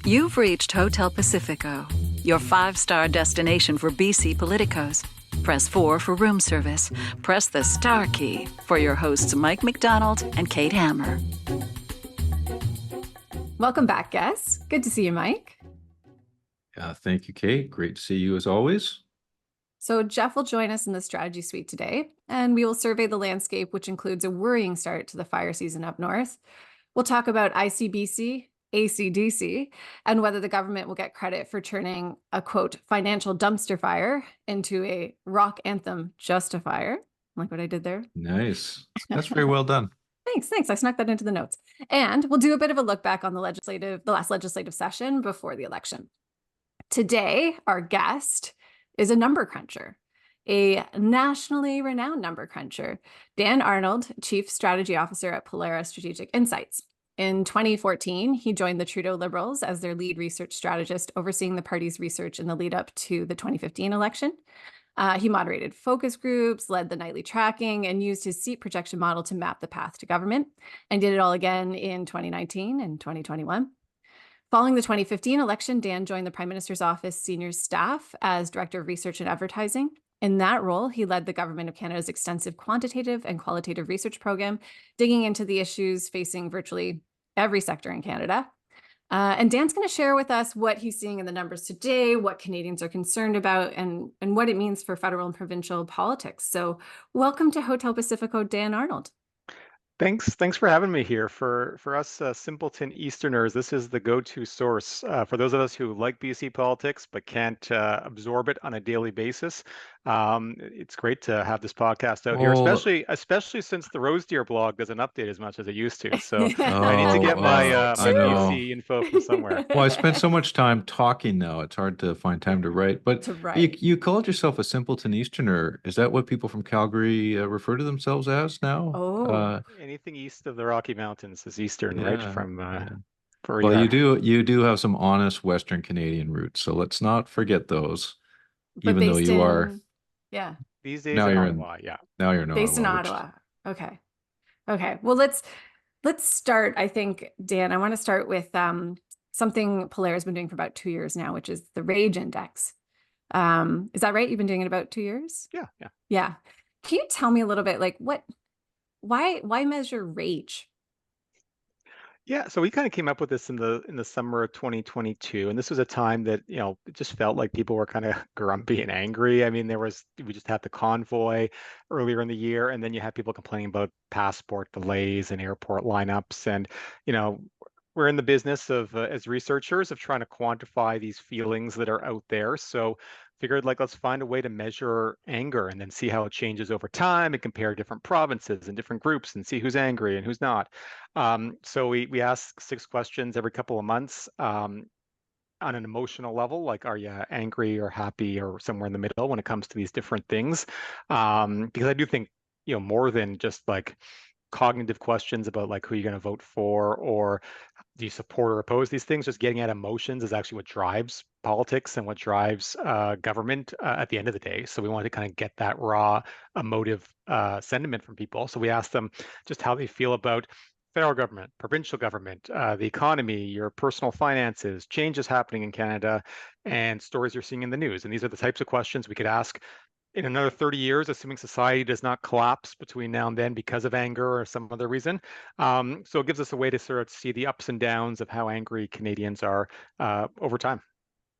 You've reached Hotel Pacifico, your 5-star destination for BC politicos. Press 4 for room service. Press the star key for your hosts Mike McDonald and Kate Hammer. Welcome back, guests. Good to see you, Mike. Thank you, Kate. Great to see you as always. So Geoff will join us in the strategy suite today, and we will survey the landscape, which includes a worrying start to the fire season up north. We'll talk about ICBC, ACDC, and whether the government will get credit for turning a, quote, financial dumpster fire into a rock anthem justifier. Like what I did there? Nice. That's very well done. Thanks. I snuck that into the notes. And we'll do a bit of a look back on the last legislative session before the election. Today, our guest is a number cruncher, a nationally renowned number cruncher, Dan Arnold, Chief Strategy Officer at Polaris Strategic Insights. In 2014, he joined the Trudeau Liberals as their lead research strategist, overseeing the party's research in the lead up to the 2015 election. He moderated focus groups, led the nightly tracking, and used his seat projection model to map the path to government, and did it all again in 2019 and 2021. Following the 2015 election, Dan joined the Prime Minister's Office senior staff as Director of Research and Advertising. In that role, he led the Government of Canada's extensive quantitative and qualitative research program, digging into the issues facing virtually every sector in Canada. And Dan's going to share with us what he's seeing in the numbers today, what Canadians are concerned about, and what it means for federal and provincial politics. So welcome to Hotel Pacifico, Dan Arnold. Thanks for having me here. For us simpleton Easterners, this is the go-to source for those of us who like BC politics but can't absorb it on a daily basis. It's great to have this podcast out here, especially since the Rose Deer blog doesn't update as much as it used to. So I need to get my BC info from somewhere. Well, I spend so much time talking now; it's hard to find time to write. But you called yourself a simpleton Easterner. Is that what people from Calgary refer to themselves as now? Oh. Anything east of the Rocky Mountains is Eastern, right? Well, you do have some honest Western Canadian roots, so let's not forget those. But even though you are, these days now in you're Ottawa, now you're in Ottawa. Based in Ottawa. Okay. Well, let's start. I think, Dan, I want to start with something Polaris has been doing for about 2 years now, which is the Rage Index. Is that right? You've been doing it about 2 years? Yeah. Can you tell me a little bit, like why measure rage? Yeah, so we kind of came up with this in the summer of 2022, and this was a time that it just felt like people were kind of grumpy and angry. I mean, we just had the convoy earlier in the year, and then you had people complaining about passport delays and airport lineups, and we're in the business of as researchers of trying to quantify these feelings that are out there. So figured let's find a way to measure anger and then see how it changes over time and compare different provinces and different groups and see who's angry and who's not. So we ask 6 questions every couple of months on an emotional level, like are you angry or happy or somewhere in the middle when it comes to these different things? Because I do think more than just like cognitive questions about like who you're going to vote for or do you support or oppose these things, just getting at emotions is actually what drives politics and what drives government at the end of the day. So we wanted to kind of get that raw emotive sentiment from people. So we asked them just how they feel about federal government, provincial government, the economy, your personal finances, changes happening in Canada, and stories you're seeing in the news. And these are the types of questions we could ask in another 30 years, assuming society does not collapse between now and then because of anger or some other reason. So it gives us a way to sort of see the ups and downs of how angry Canadians are over time.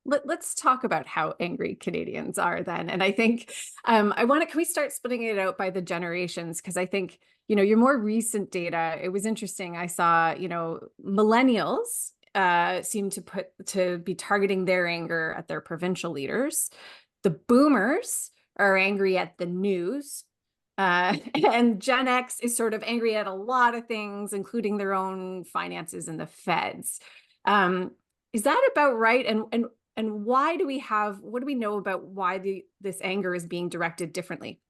Let's talk about how angry Canadians are then. And I think can we start splitting it out by the generations? Because I think, your more recent data, it was interesting. I saw, millennials seem to be targeting their anger at their provincial leaders. The boomers are angry at the news. And Gen X is sort of angry at a lot of things, including their own finances and the feds. Is that about right? And what do we know about why this anger is being directed differently?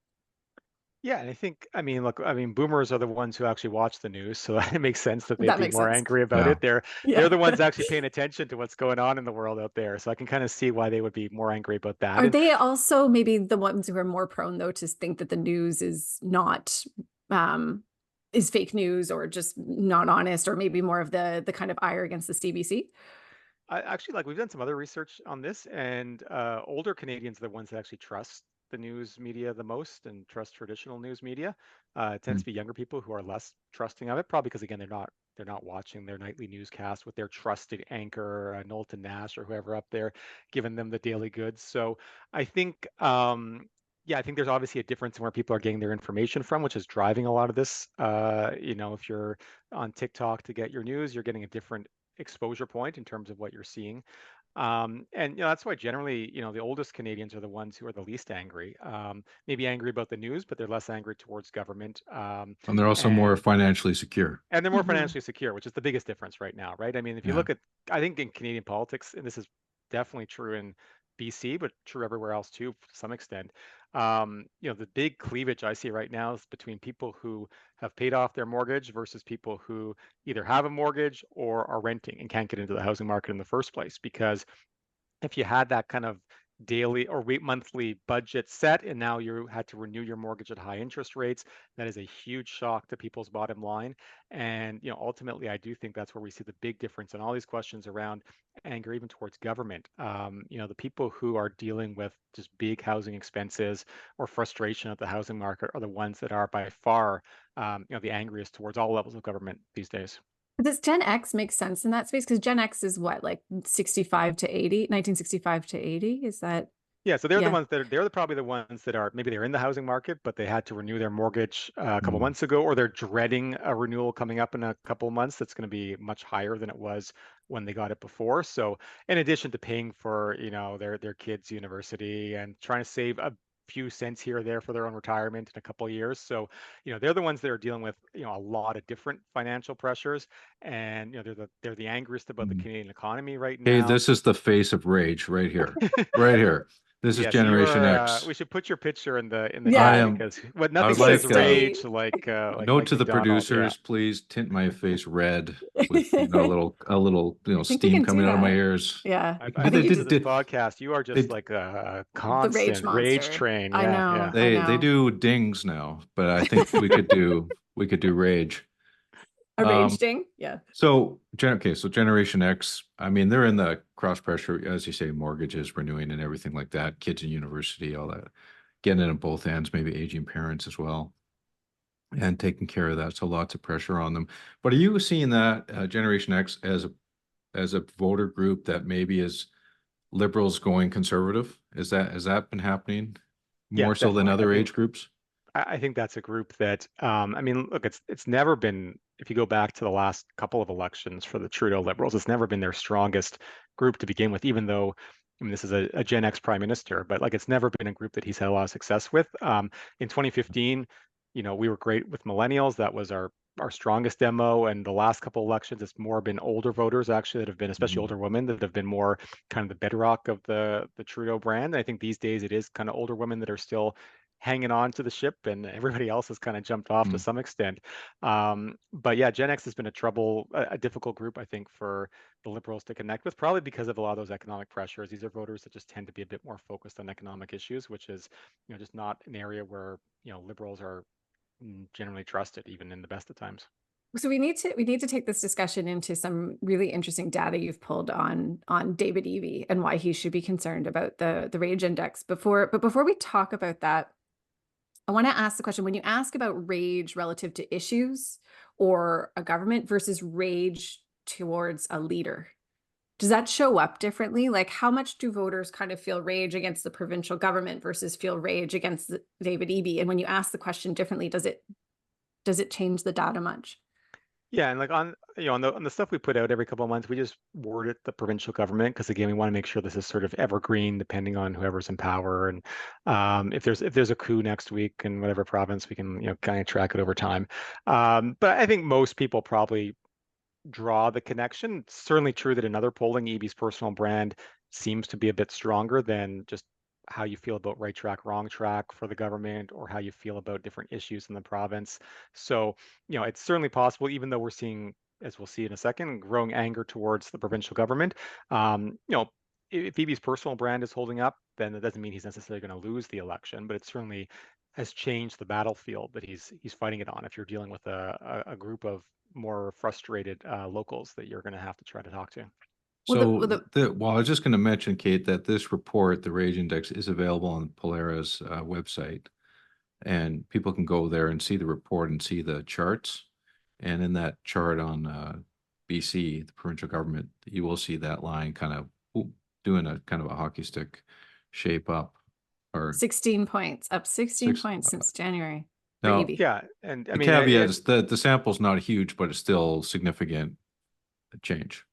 Yeah, and boomers are the ones who actually watch the news, so it makes sense that they'd be more angry about it. They're the ones actually paying attention to what's going on in the world out there. So I can kind of see why they would be more angry about that. Are they also maybe the ones who are more prone, though, to think that the news is not is fake news or just not honest, or maybe more of the kind of ire against the CBC? Actually, like we've done some other research on this, and older Canadians are the ones that actually trust the news media the most and trust traditional news media. It tends Mm. to be younger people who are less trusting of it, probably because again they're not watching their nightly newscast with their trusted anchor, Knowlton Nash or whoever up there, giving them the daily goods. So I think. Yeah, I think there's obviously a difference in where people are getting their information from, which is driving a lot of this. If you're on TikTok to get your news, you're getting a different exposure point in terms of what you're seeing. And that's why generally, the oldest Canadians are the ones who are the least angry. Maybe angry about the news, but they're less angry towards government. And they're also more And financially secure. and they're more Mhm. financially secure, which is the biggest difference right now, right? I mean, if you Yeah. look at, I think in Canadian politics, and this is definitely true in BC, but true everywhere else too, to some extent. The big cleavage I see right now is between people who have paid off their mortgage versus people who either have a mortgage or are renting and can't get into the housing market in the first place. Because if you had that kind of daily or monthly budget set and now you had to renew your mortgage at high interest rates, that is a huge shock to people's bottom line. And ultimately I do think that's where we see the big difference in all these questions around anger even towards government. The people who are dealing with just big housing expenses or frustration at the housing market are the ones that are by far the angriest towards all levels of government these days. Does Gen X make sense in that space? Because Gen X is what, like 65 to 80, 1965 to 80? Is that, Yeah, so they're the yeah. ones that they're probably the ones that are maybe they're in the housing market, but they had to renew their mortgage a couple Mm. months ago, or they're dreading a renewal coming up in a couple of months that's going to be much higher than it was when they got it before. So, in addition to paying for their kids' university and trying to save a few cents here or there for their own retirement in a couple of years, so they're the ones that are dealing with a lot of different financial pressures, and they're the angriest about the Mm. Canadian economy right Hey, now. this is the face of rage right here. Right here. This is Yeah, so you Generation are. X. We should put your picture in the I chat Yeah. am, because what I would nothing His says like, rage state. like note Mike to the McDonald. Yeah. producers, please tint my face red with, I a little, think we steam can do coming out of my that. ears. Yeah. You can I I do, think think you listening just, to this podcast, you are just they, like a the rage constant rage monster. train. I Yeah, yeah. know. I they know. do dings now, but I think we could do rage. A rage Um, ding? Yeah. so Generation X, I mean, they're in the cross pressure, as you say, mortgages, renewing and everything like that, kids in university, all that, getting it on both ends, maybe aging parents as well, and taking care of that. So lots of pressure on them. But are you seeing that Generation X as a voter group that maybe is liberals going conservative? Has that been happening Yeah, more so than definitely. I other age think groups? I think that's a group that, I mean, look, it's never been, if you go back to the last couple of elections for the Trudeau Liberals, it's never been their strongest group to begin with, even though, I mean, this is a Gen X prime minister, but like it's never been a group that he's had a lot of success with. In 2015, we were great with millennials. That was our strongest demo. And the last couple elections, it's more been older voters actually that have been, especially Mhm. older women, that have been more kind of the bedrock of the Trudeau brand. And I think these days it is kind of older women that are still hanging on to the ship and everybody else has kind of jumped off to Mm. some extent. But yeah, Gen X has been a difficult group, I think, for the liberals to connect with, probably because of a lot of those economic pressures. These are voters that just tend to be a bit more focused on economic issues, which is, just not an area where, liberals are generally trusted, even in the best of times. So we need to take this discussion into some really interesting data you've pulled on David Eby and why he should be concerned about the rage index. Before we talk about that, I want to ask the question, when you ask about rage relative to issues or a government versus rage towards a leader, does that show up differently? Like, how much do voters kind of feel rage against the provincial government versus feel rage against David Eby? And when you ask the question differently, does it change the data much? Yeah, and like on the stuff we put out every couple of months, we just word it the provincial government because again, we want to make sure this is sort of evergreen, depending on whoever's in power, and if there's a coup next week in whatever province, we can kind of track it over time. But I think most people probably draw the connection. It's certainly true that in other polling, EB's personal brand seems to be a bit stronger than just how you feel about right track, wrong track for the government, or how you feel about different issues in the province. So, it's certainly possible, even though we're seeing, as we'll see in a second, growing anger towards the provincial government. If EB's personal brand is holding up, then it doesn't mean he's necessarily going to lose the election, but it certainly has changed the battlefield that he's fighting it on. If you're dealing with a group of more frustrated locals that you're going to have to try to talk to. So, well, I was just going to mention, Kate, that this report, the Rage Index, is available on Polara's website, and people can go there and see the report and see the charts. And in that chart on BC, the provincial government, you will see that line kind of doing a kind of a hockey stick shape up, or 16 points, up 16 six. points since January for Now, EB. Yeah, and I the mean, caveat is that the sample's not huge, but it's still significant change.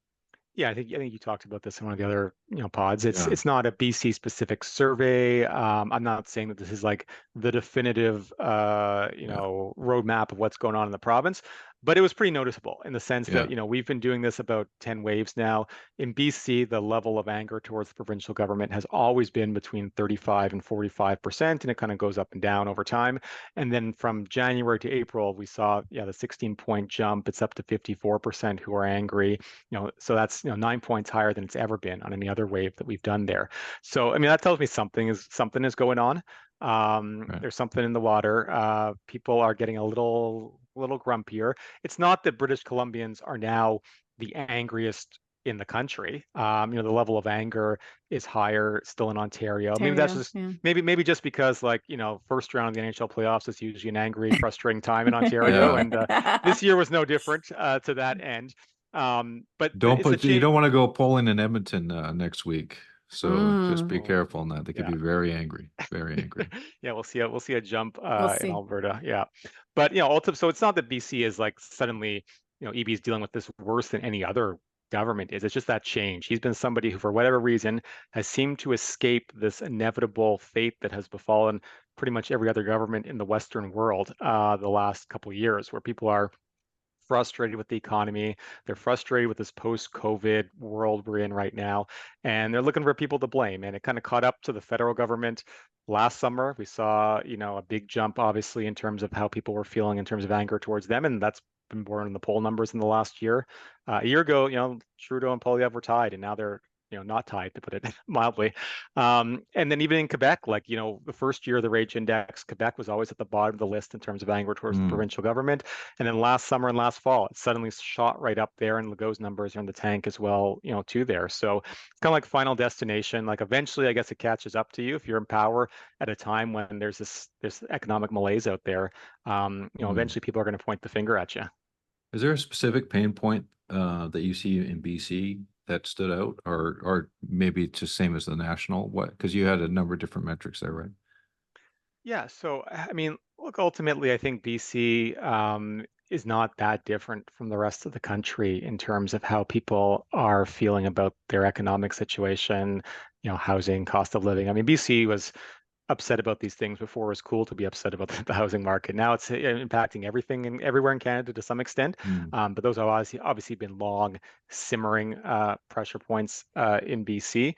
yeah, I think you talked about this in one of the other pods. Yeah. It's not a BC specific survey. I'm not saying that this is like the definitive roadmap of what's going on in the province, but it was pretty noticeable in the sense that we've been doing this about 10 waves now. In BC, the level of anger towards the provincial government has always been between 35 and 45%, and it kind of goes up and down over time. And then from January to April, we saw the 16-point jump. It's up to 54% who are angry. So that's 9 points higher than it's ever been on any other wave that we've done there. So I mean, that tells me something is going on. Right. There's something in the water. People are getting a little grumpier. It's not that British Columbians are now the angriest in the country. The level of anger is higher still in Ontario. Maybe that's just maybe just because first round of the NHL playoffs is usually an angry, frustrating time in Ontario, and this year was no different to that end. But you don't want to go polling in Edmonton next week. So just be Oh, careful on that. They could be very angry, very angry. Yeah, we'll see a jump see. in Alberta. Yeah, but ultimately, so it's not that BC is like suddenly EB is dealing with this worse than any other government is. It's just that change. He's been somebody who, for whatever reason, has seemed to escape this inevitable fate that has befallen pretty much every other government in the Western world the last couple of years, where people are frustrated with the economy. They're frustrated with this post-COVID world we're in right now, and they're looking for people to blame. And it kind of caught up to the federal government last summer. We saw, a big jump, obviously, in terms of how people were feeling in terms of anger towards them, and that's been borne in the poll numbers in the last year. A year ago, Trudeau and Poilievre were tied, and now they're not tied, to put it mildly. And then even in Quebec, the first year of the Rage Index, Quebec was always at the bottom of the list in terms of anger towards the provincial government. And then last summer and last fall, it suddenly shot right up there, and Legault's numbers are in the tank as well, too there. So it's kind of like Final Destination. Like eventually, I guess it catches up to you if you're in power at a time when there's this economic malaise out there. Eventually people are going to point the finger at you. Is there a specific pain point that you see in BC that stood out, or maybe it's the same as the national? What? Because you had a number of different metrics there, right? Yeah. So I mean, look, ultimately, I think BC is not that different from the rest of the country in terms of how people are feeling about their economic situation, housing, cost of living. I mean, BC was upset about these things before. It was cool to be upset about the housing market. Now it's impacting everything and everywhere in Canada to some extent. But those have obviously been long simmering pressure points in BC.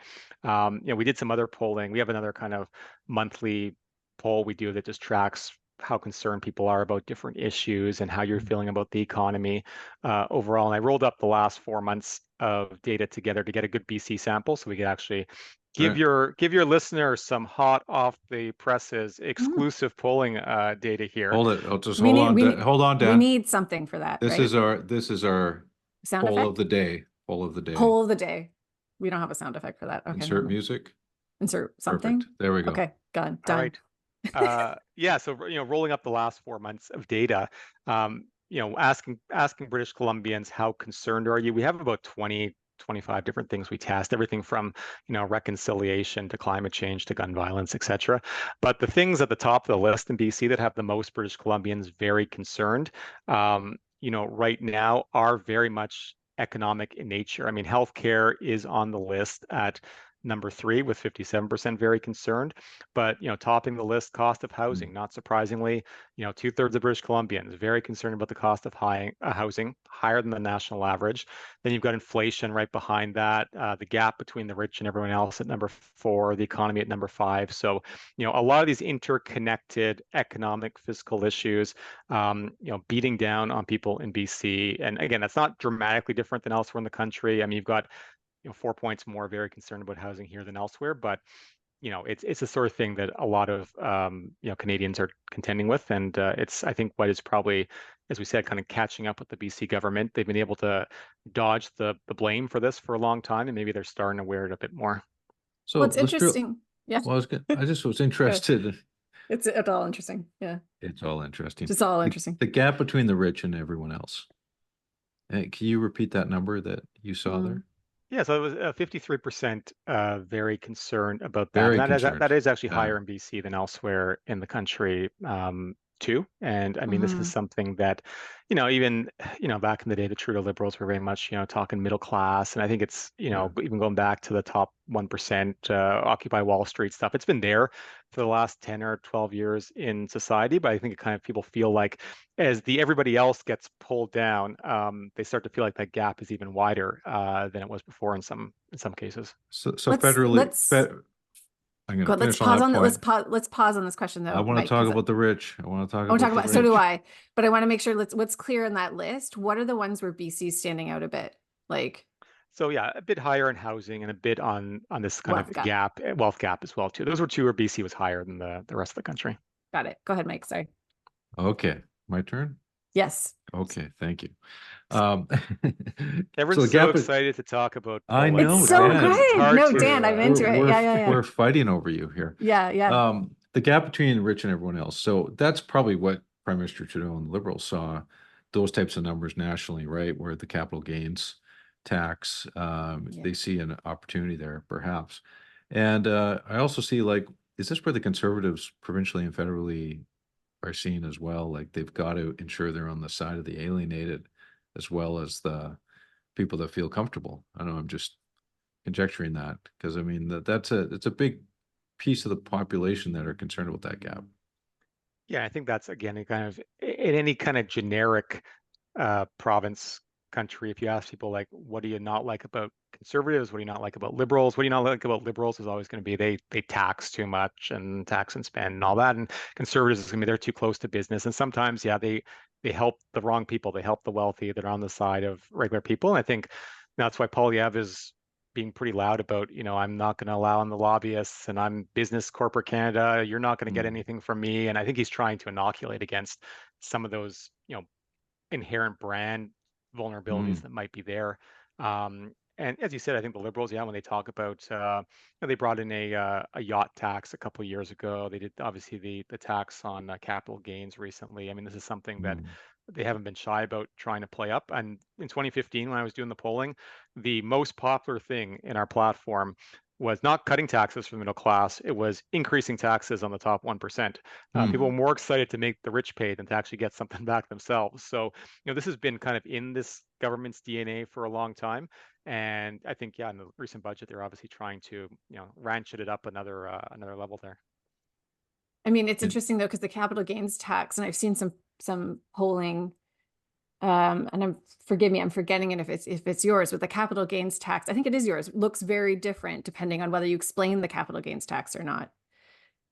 We did some other polling. We have another kind of monthly poll we do that just tracks how concerned people are about different issues and how you're feeling about the economy overall. And I rolled up the last 4 months of data together to get a good BC sample, so we could actually give your listeners some hot off the presses exclusive polling data here. Hold it. Hold on, Dan. We need something for that. This is our sound poll effect of the day. Poll of the day. Poll of the day. We don't have a sound effect for that. Okay. Insert music. Insert something. Perfect. There we go. Okay. Done. All right. Yeah. So rolling up the last 4 months of data, asking British Columbians, how concerned are you? We have about 25 different things we test, everything from reconciliation to climate change to gun violence, etc. But the things at the top of the list in BC that have the most British Columbians very concerned, right now are very much economic in nature. I mean, healthcare is on the list at number 3 with 57% very concerned. But topping the list, cost of housing, not surprisingly, 2/3 of British Columbians very concerned about the cost of housing, higher than the national average. Then you've got inflation right behind that, the gap between the rich and everyone else at number 4, the economy at number 5. So a lot of these interconnected economic fiscal issues beating down on people in BC. And again, that's not dramatically different than elsewhere in the country. I mean, you've got 4 points more very concerned about housing here than elsewhere, but it's the sort of thing that a lot of Canadians are contending with, and it's, I think, what is probably, as we said, kind of catching up with the BC government. They've been able to dodge the blame for this for a long time, and maybe they're starting to wear it a bit more. So Well, it's let's drill. interesting. Yeah, Well, I just was interested. it's all interesting. Yeah, It's all interesting. just all interesting. The gap between the rich and everyone else. Can you repeat that number that you saw there? Yeah, so it was 53% very concerned about that. Very And concerned. that is actually Yeah. higher in BC than elsewhere in the country, too. And I mean, this is something that, even, back in the day, the Trudeau Liberals were very much, talking middle class. And I think it's, even going back to the top 1%, Occupy Wall Street stuff, it's been there for the last 10 or 12 years in society. But I think it kind of, people feel like as everybody else gets pulled down, they start to feel like that gap is even wider than it was before in some cases. So Let's- federally, let's- I'm going Go, to let's finish on pause that on point. let's pause on this question though. I want to Mike, talk 'cause about the rich. I want to talk I want to talk the about, so rich. do I, but I want to make sure what's clear in that list. What are the ones where BC is standing out a bit? Like, So yeah, a bit higher in housing and a bit on this kind Wealth of gap. wealth gap as well too. Those were two where BC was higher than the rest of the country. got it. Go ahead, Mike. Sorry. Okay, my turn. Yes. Okay, thank you. Everyone's so excited to talk about. I know, It's so Dan. good. No, Dan, I'm into it. Yeah. We're fighting over you here. Yeah. The gap between the rich and everyone else. So that's probably what Prime Minister Trudeau and the Liberals saw, those types of numbers nationally, right? Where the capital gains tax, they see an opportunity there, perhaps. And I also see, like, is this where the Conservatives provincially and federally are seen as well? Like, they've got to ensure they're on the side of the alienated as well as the people that feel comfortable. I don't know, I'm just conjecturing that, because I mean it's a big piece of the population that are concerned about that gap. Yeah, I think that's, again, a kind of in any kind of generic province, country, if you ask people, like, what do you not like about Conservatives, what do you not like about Liberals, what do you not like about Liberals, is always going to be they tax too much and tax and spend and all that, and Conservatives is going to be they're too close to business, and sometimes, yeah, they help the wrong people, they help the wealthy, they're on the side of regular people. And I think that's why Poilievre is being pretty loud about, I'm not going to allow on the lobbyists, and I'm business corporate Canada, you're not going to get anything from me. And I think he's trying to inoculate against some of those, inherent brand vulnerabilities that might be there. And as you said, I think the Liberals, yeah, when they talk about, they brought in a yacht tax a couple of years ago. They did, obviously, the tax on capital gains recently. I mean, this is something that they haven't been shy about trying to play up. And in 2015, when I was doing the polling, the most popular thing in our platform was not cutting taxes for the middle class. It was increasing taxes on the top 1%. People were more excited to make the rich pay than to actually get something back themselves. So, this has been kind of in this government's DNA for a long time. And I think, yeah, in the recent budget, they're obviously trying to, ratchet it up another level there. I mean, it's interesting though, because the capital gains tax, and I've seen some polling, and forgive me, I'm forgetting it if it's yours, but the capital gains tax, I think it is yours, looks very different depending on whether you explain the capital gains tax or not.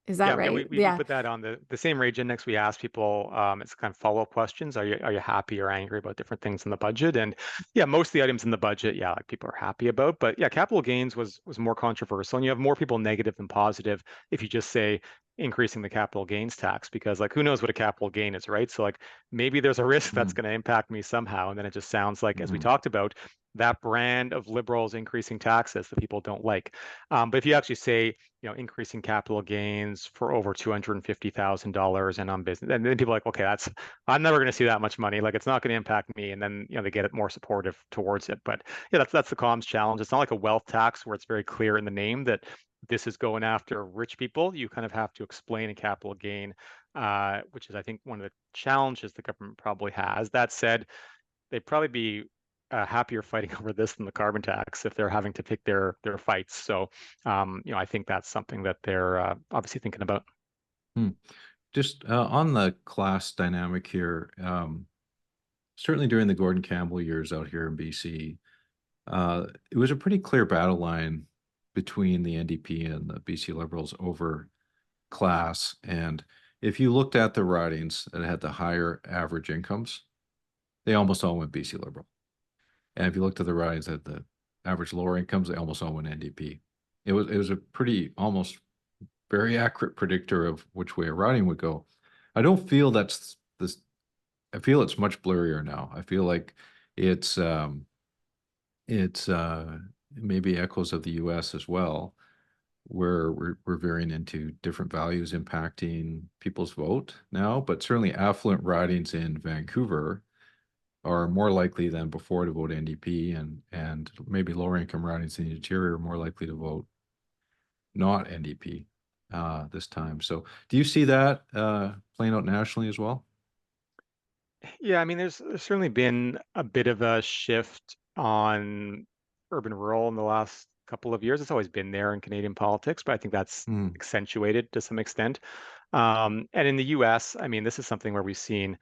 Is that right? We put that on the same rage index. We ask people, it's kind of follow-up questions. Are you happy or angry about different things in the budget? And yeah, most of the items in the budget, yeah, like, people are happy about. But yeah, capital gains was more controversial, and you have more people negative than positive if you just say increasing the capital gains tax, because, like, who knows what a capital gain is, right? So, like, maybe there's a risk that's going to impact me somehow, and then it just sounds like, as we talked about, that brand of Liberals increasing taxes that people don't like. But if you actually say, increasing capital gains for over $250,000 and on business, and then people are like, okay, I'm never going to see that much money. Like, it's not going to impact me. And then, they get it more supportive towards it. But yeah, that's the comms challenge. It's not like a wealth tax where it's very clear in the name that this is going after rich people. You kind of have to explain a capital gain, which is, I think, one of the challenges the government probably has. That said, they'd probably be happier fighting over this than the carbon tax if they're having to pick their fights. So, I think that's something that they're obviously thinking about. Just on the class dynamic here, certainly during the Gordon Campbell years out here in BC, it was a pretty clear battle line between the NDP and the BC Liberals over class. And if you looked at the ridings that had the higher average incomes, they almost all went BC Liberal. And if you looked at the ridings at the average lower incomes, they almost all went NDP. It was a pretty almost very accurate predictor of which way a riding would go. I don't feel that's this. I feel it's much blurrier now. I feel like it's it's maybe echoes of the U.S. as well, where we're veering into different values impacting people's vote now. But certainly, affluent ridings in Vancouver are more likely than before to vote NDP, and maybe lower income ridings in the interior are more likely to vote not NDP this time. So do you see that playing out nationally as well? Yeah, I mean, there's certainly been a bit of a shift on urban rural in the last couple of years. It's always been there in Canadian politics, but I think that's Mm, accentuated to some extent. And in the US, I mean, this is something where we've seen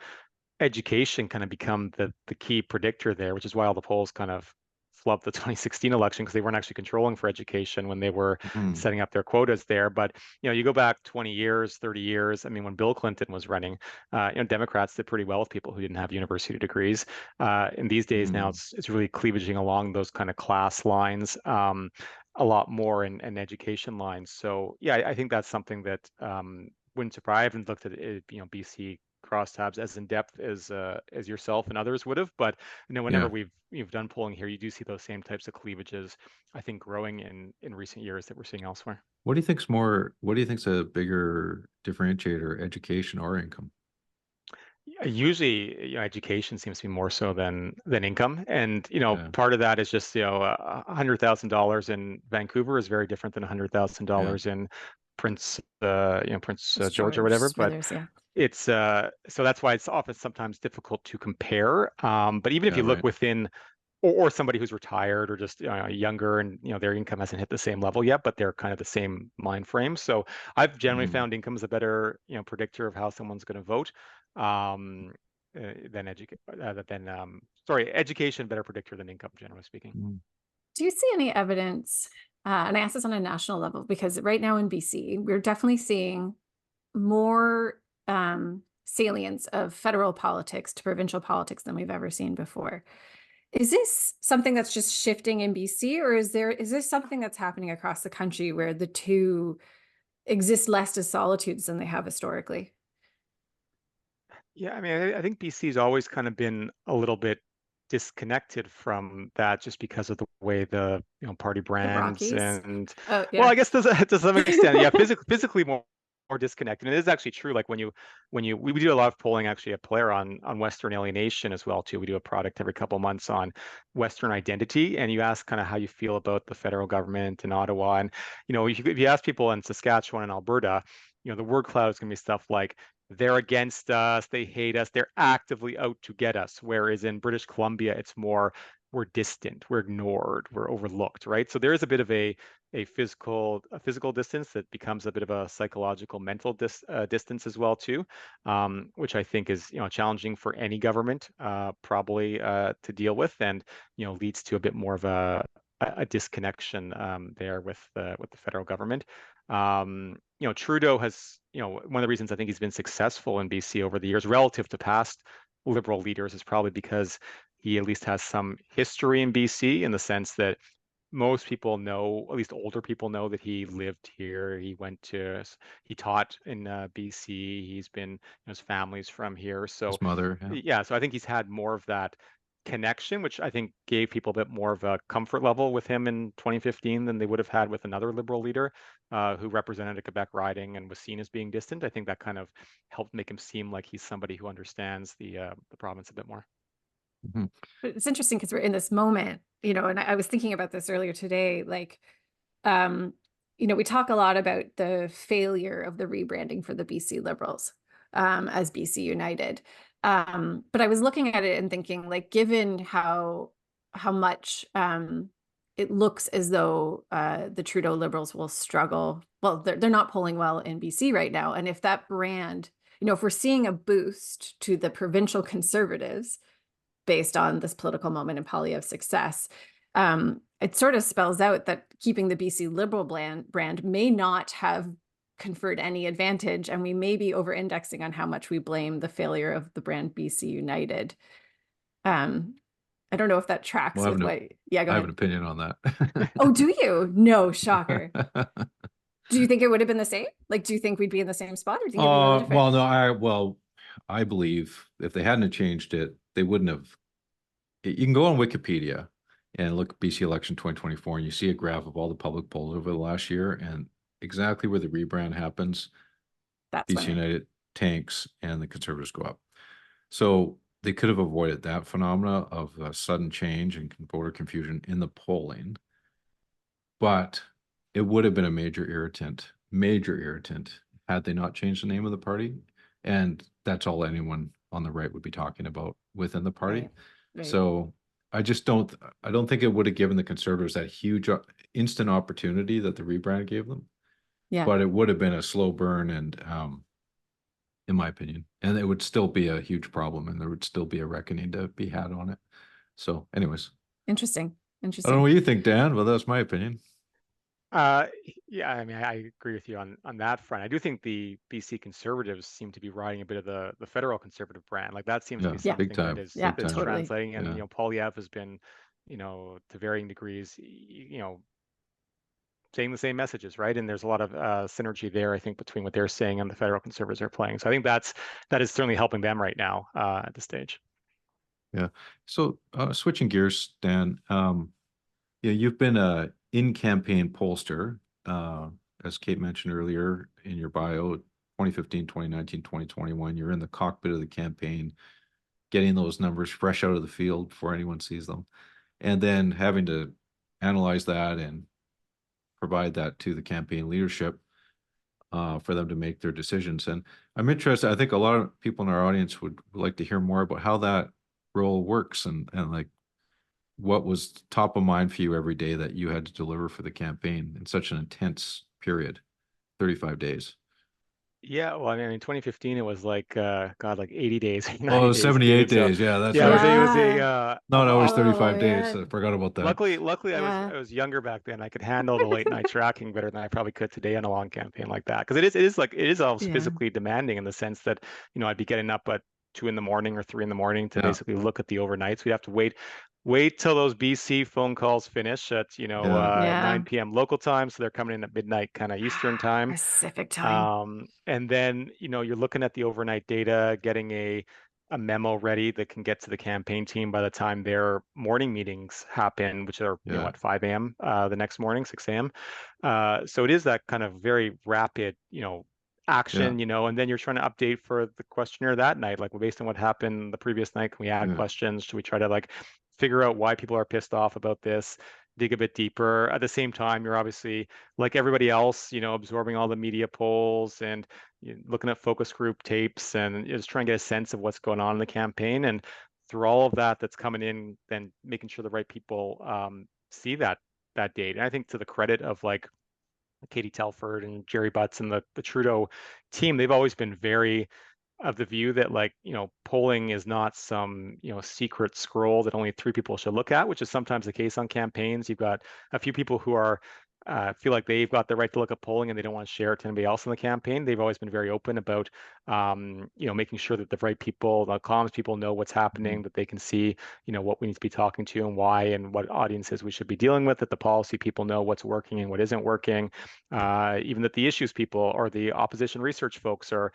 education kind of become the key predictor there, which is why all the polls kind of flubbed the 2016 election because they weren't actually controlling for education when they were mm, setting up their quotas there. But you go back 20 years, 30 years. I mean, when Bill Clinton was running, Democrats did pretty well with people who didn't have university degrees. And these days now, mm. it's really cleavaging along those kind of class lines. A lot more in education lines. So yeah, I think that's something that wouldn't surprise. I haven't looked at it, BC crosstabs as in depth as yourself and others would have, but whenever Yeah. we've done polling here, you do see those same types of cleavages, I think, growing in recent years that we're seeing elsewhere. What do you think's more? What do you think's a bigger differentiator, education or income? Usually, education seems to be more so than income, and Yeah. part of that is just $100,000 in Vancouver is very different than Yeah. $100,000 in Prince It's George or George whatever. But Smithers, yeah. it's so that's why it's often sometimes difficult to compare. But even if Yeah. you look Right. within, or somebody who's retired or just younger and their income hasn't hit the same level yet, but they're kind of the same mind frame. So I've generally Mm, found income is a better predictor of how someone's going to vote um, than education better predictor than income, generally speaking. mm. Do you see any evidence, and I ask this on a national level, because right now in BC, we're definitely seeing more salience of federal politics to provincial politics than we've ever seen before. Is this something that's just shifting in BC, or is this something that's happening across the country where the two exist less as solitudes than they have historically? Yeah, I mean, I think BC's always kind of been a little bit disconnected from that just because of the way the party The brands Rockies? and Oh, well, yeah. I guess to some extent, yeah, physically more disconnected. And it is actually true. Like we do a lot of polling actually at Blair on Western alienation as well too. We do a product every couple of months on Western identity, and you ask kind of how you feel about the federal government in Ottawa, and if you ask people in Saskatchewan and Alberta, the word cloud is going to be stuff like they're against us, they hate us, they're actively out to get us. Whereas in British Columbia, it's more we're distant, we're ignored, we're overlooked, right? So there is a bit of a physical distance that becomes a bit of a psychological mental distance as well too, which I think is challenging for any government probably to deal with, and leads to a bit more of a disconnection there with the federal government. Trudeau has, one of the reasons I think he's been successful in BC over the years relative to past Liberal leaders is probably because he at least has some history in BC in the sense that most people know, at least older people know, that he lived here. He taught in BC. He's been, his family's from here. So His mother. Yeah. yeah, so I think he's had more of that connection, which I think gave people a bit more of a comfort level with him in 2015 than they would have had with another Liberal leader who represented a Quebec riding and was seen as being distant. I think that kind of helped make him seem like he's somebody who understands the province a bit more. Mhm. But it's interesting because we're in this moment, and I was thinking about this earlier today, like, we talk a lot about the failure of the rebranding for the BC Liberals as BC United. But I was looking at it and thinking, like, given how much it looks as though the Trudeau Liberals will struggle. Well, they're not polling well in BC right now. And if that brand, if we're seeing a boost to the provincial Conservatives based on this political moment in Poilievre's success, it sort of spells out that keeping the BC Liberal brand may not have conferred any advantage, and we may be over-indexing on how much we blame the failure of the brand BC United. I don't know if that tracks Well, with what. Yeah, go I have an ahead. opinion on that. Oh, do you? No, shocker. Do you think it would have been the same? Like, do you think we'd be in the same spot, or do you think it'd be really different? Well, no, I believe if they hadn't changed it, they wouldn't have. You can go on Wikipedia and look at BC election 2024, and you see a graph of all the public polls over the last year, and exactly where the rebrand happens, That's BC when United tanks and the Conservatives go up. So they could have avoided that phenomena of sudden change and voter confusion in the polling, but it would have been a major irritant had they not changed the name of the party. And that's all anyone on the right would be talking about within the party. Right, right. So I don't think it would have given the Conservatives that huge instant opportunity that the rebrand gave them. Yeah. But it would have been a slow burn, and in my opinion, and it would still be a huge problem, and there would still be a reckoning to be had on it. So anyways, Interesting. I don't know what you think, Dan, but that's my opinion. Yeah, I mean, I agree with you on that front. I do think the BC Conservatives seem to be riding a bit of the federal Conservative brand. Like that seems to be Yeah, something big time. that is Yeah, that's totally. translating. And Yeah. Poilievre has been, to varying degrees, saying the same messages, right? And there's a lot of synergy there, I think, between what they're saying and the federal Conservatives are playing. So I think that is certainly helping them right now at this stage. Yeah. So switching gears, Dan, yeah, you've been a in-campaign pollster, as Kate mentioned earlier in your bio, 2015, 2019, 2021. You're in the cockpit of the campaign, getting those numbers fresh out of the field before anyone sees them, and then having to analyze that and provide that to the campaign leadership for them to make their decisions. And I'm interested, I think a lot of people in our audience would like to hear more about how that role works and like what was top of mind for you every day that you had to deliver for the campaign in such an intense period, 35 days. Yeah, well, I mean, in 2015, it was like, like 80 days, 90 Oh, it was days, 78 Steve. So, days. Yeah, that's yeah, right. it was a Yeah. Not always a- 35 days. man. I forgot about that. luckily, Yeah. I was younger back then. I could handle the late night tracking better than I probably could today on a long campaign like that. Because it is all Yeah. physically demanding in the sense that, I'd be getting up at 2 in the morning or 3 in the morning to Yeah. basically look at the overnights. We'd have to wait till those BC phone calls finish at, Yeah. 9 p.m. local time. So they're coming in at midnight, kind of Eastern time. Pacific time. And then, you're looking at the overnight data, getting a memo ready that can get to the campaign team by the time their morning meetings happen, which are, Yeah. at 5 a.m. The next morning, 6 a.m. So it is that kind of very rapid, action, and then you're trying to update for the questionnaire that night, like based on what happened the previous night, can we add Yeah. questions? Should we try to like figure out why people are pissed off about this? Dig a bit deeper. At the same time, you're obviously like everybody else, absorbing all the media polls and looking at focus group tapes and just trying to get a sense of what's going on in the campaign. And through all of that's coming in, then making sure the right people see that date. And I think to the credit of like Katie Telford and Jerry Butts and the Trudeau team, they've always been very of the view that like, polling is not some, secret scroll that only 3 people should look at, which is sometimes the case on campaigns. You've got a few people who are feel like they've got the right to look at polling and they don't want to share it to anybody else in the campaign. They've always been very open about, making sure that the right people, the comms people know what's happening, that they can see, what we need to be talking to and why and what audiences we should be dealing with, that the policy people know what's working and what isn't working, even that the issues people or the opposition research folks are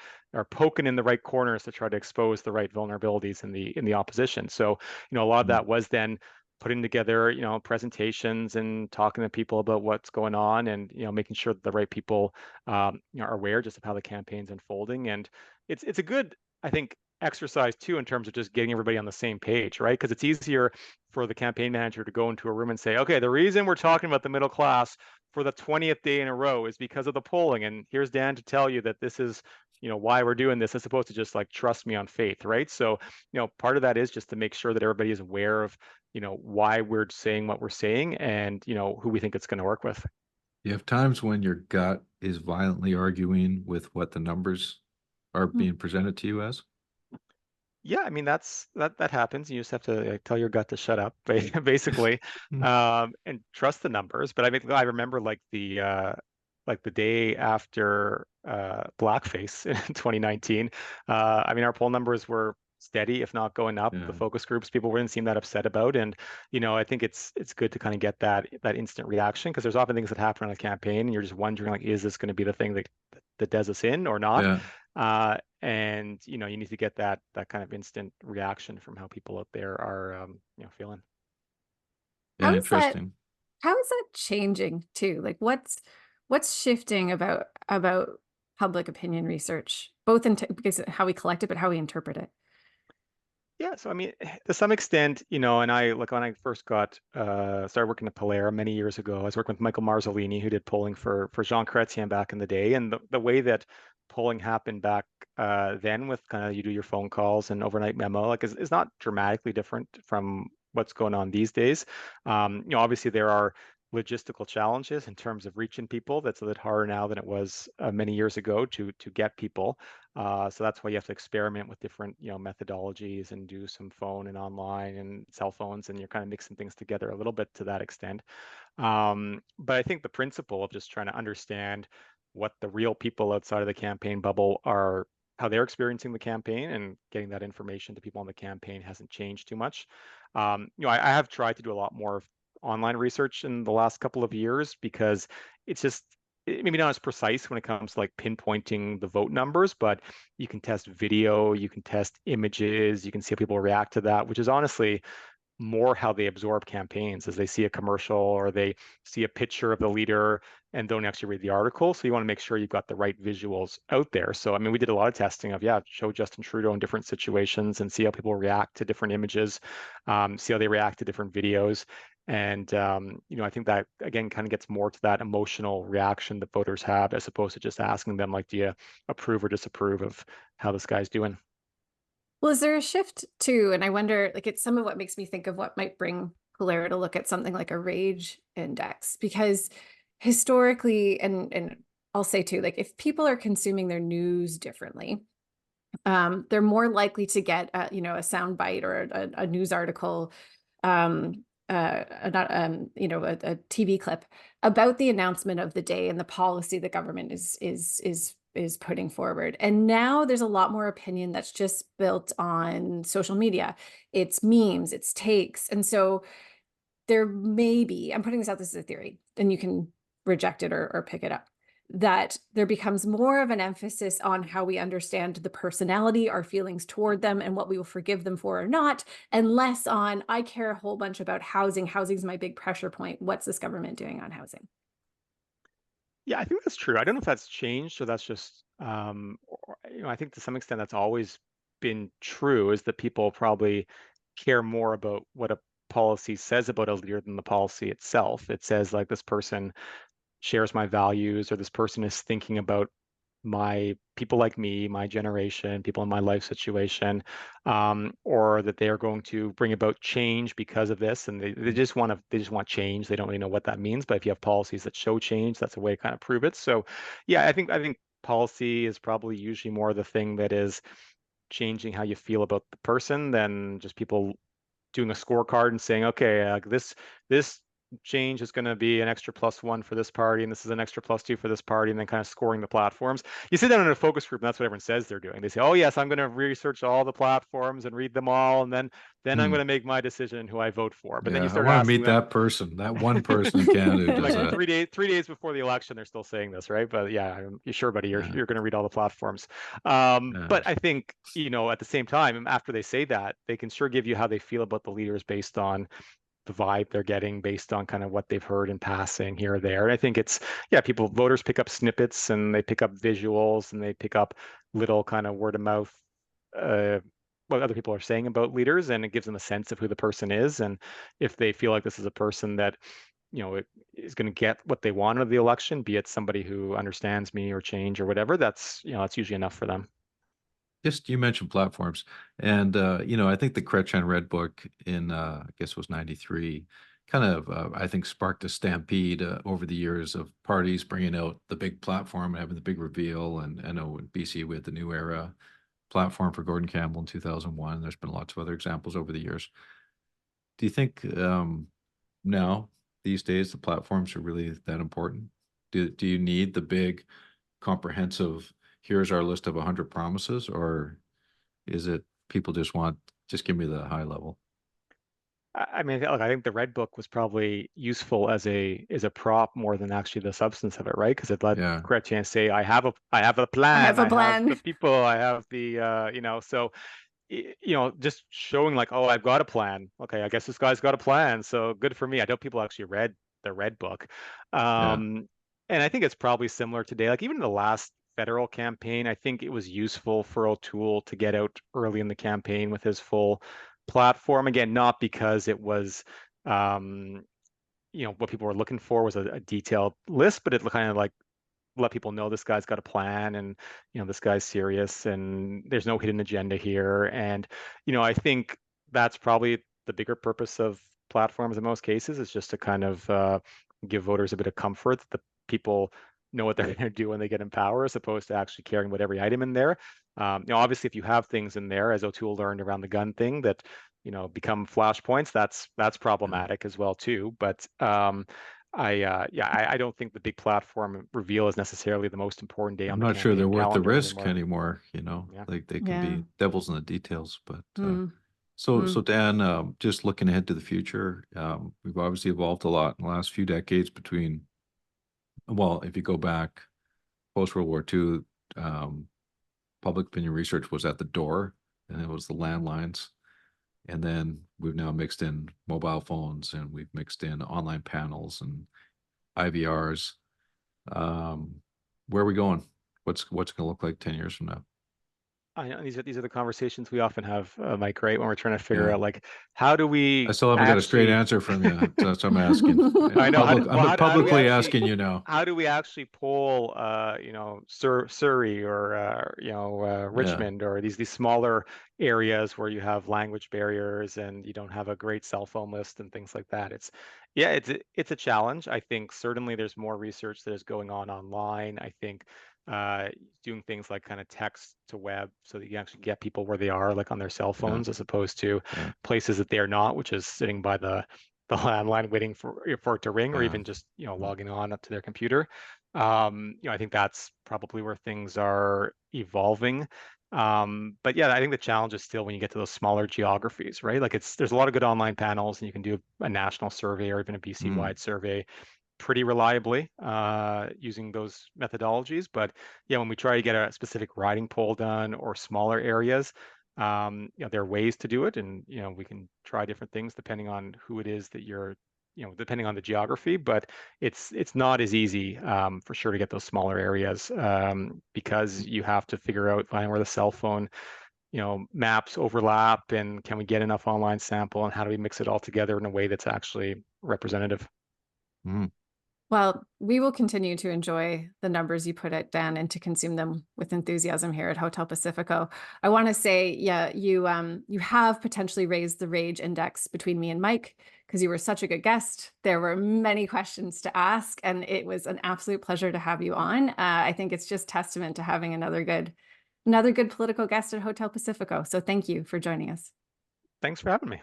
poking in the right corners to try to expose the right vulnerabilities in the opposition. So, a lot of that was then putting together, presentations and talking to people about what's going on and, making sure that the right people, are aware just of how the campaign's unfolding. And it's a good, I think, exercise too, in terms of just getting everybody on the same page, right? Because it's easier for the campaign manager to go into a room and say, okay, the reason we're talking about the middle class for the 20th day in a row is because of the polling. And here's Dan to tell you that this is, why we're doing this, as opposed to just like trust me on faith, right? So, part of that is just to make sure that everybody is aware of, why we're saying what we're saying and, who we think it's going to work with. You have times when your gut is violently arguing with what the numbers are being presented to you as. Yeah, I mean that happens. You just have to like, tell your gut to shut up, basically, and trust the numbers. But I remember like the day after blackface in 2019. I mean, our poll numbers were steady, if not going up. Yeah. The focus groups, people wouldn't seem that upset about. And, I think it's good to kind of get that instant reaction, because there's often things that happen on a campaign and you're just wondering, like, is this going to be the thing that does us in or not? Yeah. And you need to get that kind of instant reaction from how people out there are feeling. Yeah. How is that Interesting. how is that changing too? Like what's shifting about public opinion research, both in because of how we collect it, but how we interpret it? Yeah, so I mean, to some extent, and I like when I first got started working at Polare many years ago, I was working with Michael Marzolini, who did polling for Jean Chrétien back in the day, and the way that polling happened back then, with kind of you do your phone calls and overnight memo, like is not dramatically different from what's going on these days. Obviously there are logistical challenges in terms of reaching people. That's a bit harder now than it was many years ago to get people. So that's why you have to experiment with different, methodologies and do some phone and online and cell phones, and you're kind of mixing things together a little bit to that extent. But I think the principle of just trying to understand what the real people outside of the campaign bubble are, how they're experiencing the campaign, and getting that information to people on the campaign hasn't changed too much. I have tried to do a lot more of online research in the last couple of years, because it's just maybe not as precise when it comes to like pinpointing the vote numbers, but you can test video, you can test images, you can see how people react to that, which is honestly more how they absorb campaigns, as they see a commercial or they see a picture of the leader and don't actually read the article. So you want to make sure you've got the right visuals out there. So I mean, we did a lot of testing of show Justin Trudeau in different situations and see how people react to different images, see how they react to different videos. And I think that again kind of gets more to that emotional reaction that voters have, as opposed to just asking them, like, do you approve or disapprove of how this guy's doing? Well, is there a shift too? And I wonder, like, it's some of what makes me think of what might bring Polare to look at something like a rage index, because historically, and I'll say too, like, if people are consuming their news differently, they're more likely to get a sound bite or a news article, not a TV clip about the announcement of the day and the policy the government is putting forward. And now there's a lot more opinion that's just built on social media. It's memes, it's takes. And so there may be, I'm putting this out, this is a theory, and you can reject it or pick it up, that there becomes more of an emphasis on how we understand the personality, our feelings toward them, and what we will forgive them for or not, and less on, I care a whole bunch about housing. Housing is my big pressure point. What's this government doing on housing? Yeah, I think that's true. I don't know if that's changed, or that's just, I think to some extent that's always been true, is that people probably care more about what a policy says about a leader than the policy itself. It says, like, this person shares my values, or this person is thinking about my people like me, my generation, people in my life situation, or that they are going to bring about change because of this, and they just want change. They don't really know what that means, but if you have policies that show change, that's a way to kind of prove it. So, yeah, I think policy is probably usually more the thing that is changing how you feel about the person than just people doing a scorecard and saying, okay, this change is going to be an extra +1 for this party, and this is an extra +2 for this party, and then kind of scoring the platforms. You sit down in a focus group, and that's what everyone says they're doing. They say, oh yes, I'm going to research all the platforms and read them all, and then I'm going to make my decision who I vote for. But then you Yeah, I start want to asking meet them, that person, that one person in Canada who does like that. 3 days before the election, they're still saying this, right? But yeah, you sure, buddy, you're Yeah, going to read all the platforms. yeah. But I think, at the same time, after they say that, they can sure give you how they feel about the leaders based on the vibe they're getting, based on kind of what they've heard in passing here or there. And I think it's, voters pick up snippets, and they pick up visuals, and they pick up little kind of word of mouth, what other people are saying about leaders, and it gives them a sense of who the person is. And if they feel like this is a person that, is going to get what they want out of the election, be it somebody who understands me or change or whatever, that's usually enough for them. Just you mentioned platforms, and I think the Chrétien Red Book in I guess it was '93 kind of I think sparked a stampede over the years of parties bringing out the big platform and having the big reveal. And I know in BC we had the New Era platform for Gordon Campbell in 2001. There's been lots of other examples over the years. Do you think now these days the platforms are really that important? Do you need the big comprehensive, here's our list of 100 promises, or is it people just give me the high level. I mean, look, I think the red book was probably useful as a prop more than actually the substance of it, right? Because it let Yeah. Chrétien say, I have a plan, I have a I have the plan. people, I have the so just showing like, oh, I've got a plan. Okay, I guess this guy's got a plan. So good for me. I know people actually read the red book. Yeah. And I think it's probably similar today. Like even in the last federal campaign, I think it was useful for O'Toole to get out early in the campaign with his full platform. Again, not because it was what people were looking for was a detailed list, but it kind of like let people know this guy's got a plan, and this guy's serious, and there's no hidden agenda here. And I think that's probably the bigger purpose of platforms in most cases, is just to kind of give voters a bit of comfort that the people know what they're going to do when they get in power, as opposed to actually caring about every item in there. Obviously, if you have things in there, as O'Toole learned around the gun thing, that become flashpoints, that's problematic as well too. But I don't think the big platform reveal is necessarily the most important day I'm on the not sure they're campaign worth the calendar risk anymore. anymore. Yeah. Like they can Yeah. be devils in the details. But Mm. so Dan, just looking ahead to the future, we've obviously evolved a lot in the last few decades between, well, if you go back post World War II, public opinion research was at the door, and it was the landlines. And then we've now mixed in mobile phones, and we've mixed in online panels and IVRs. Where are we going? What's going to look like 10 years from now? I know these are the conversations we often have, Mike, right? When we're trying to figure Yeah. out like, how do I we still haven't got a straight actually answer from you. So that's what I'm asking. I know. I'm How do we publicly actually asking you now. how do we actually poll Surrey or Yeah. Richmond, or these smaller areas where you have language barriers and you don't have a great cell phone list and things like that? It's a challenge. I think certainly there's more research that is going on online. I think doing things like kind of text to web, so that you actually get people where they are, like on their cell phones, as opposed to Yeah. places that they are not, which is sitting by the landline waiting for it to ring, or Yeah. even just logging on up to their computer. I think that's probably where things are evolving. But yeah, I think the challenge is still when you get to those smaller geographies, right? Like there's a lot of good online panels, and you can do a national survey or even a BC wide survey pretty reliably using those methodologies. But yeah, when we try to get a specific riding poll done or smaller areas, there are ways to do it, and we can try different things depending on who it is that you're, depending on the geography. But it's not as easy for sure to get those smaller areas, because you have to figure out finding where the cell phone maps overlap, and can we get enough online sample, and how do we mix it all together in a way that's actually representative. Well, we will continue to enjoy the numbers you put out, Dan, and to consume them with enthusiasm here at Hotel Pacifico. I want to say, yeah, you have potentially raised the rage index between me and Mike, because you were such a good guest. There were many questions to ask, and it was an absolute pleasure to have you on. I think it's just testament to having another good political guest at Hotel Pacifico. So thank you for joining us. Thanks for having me.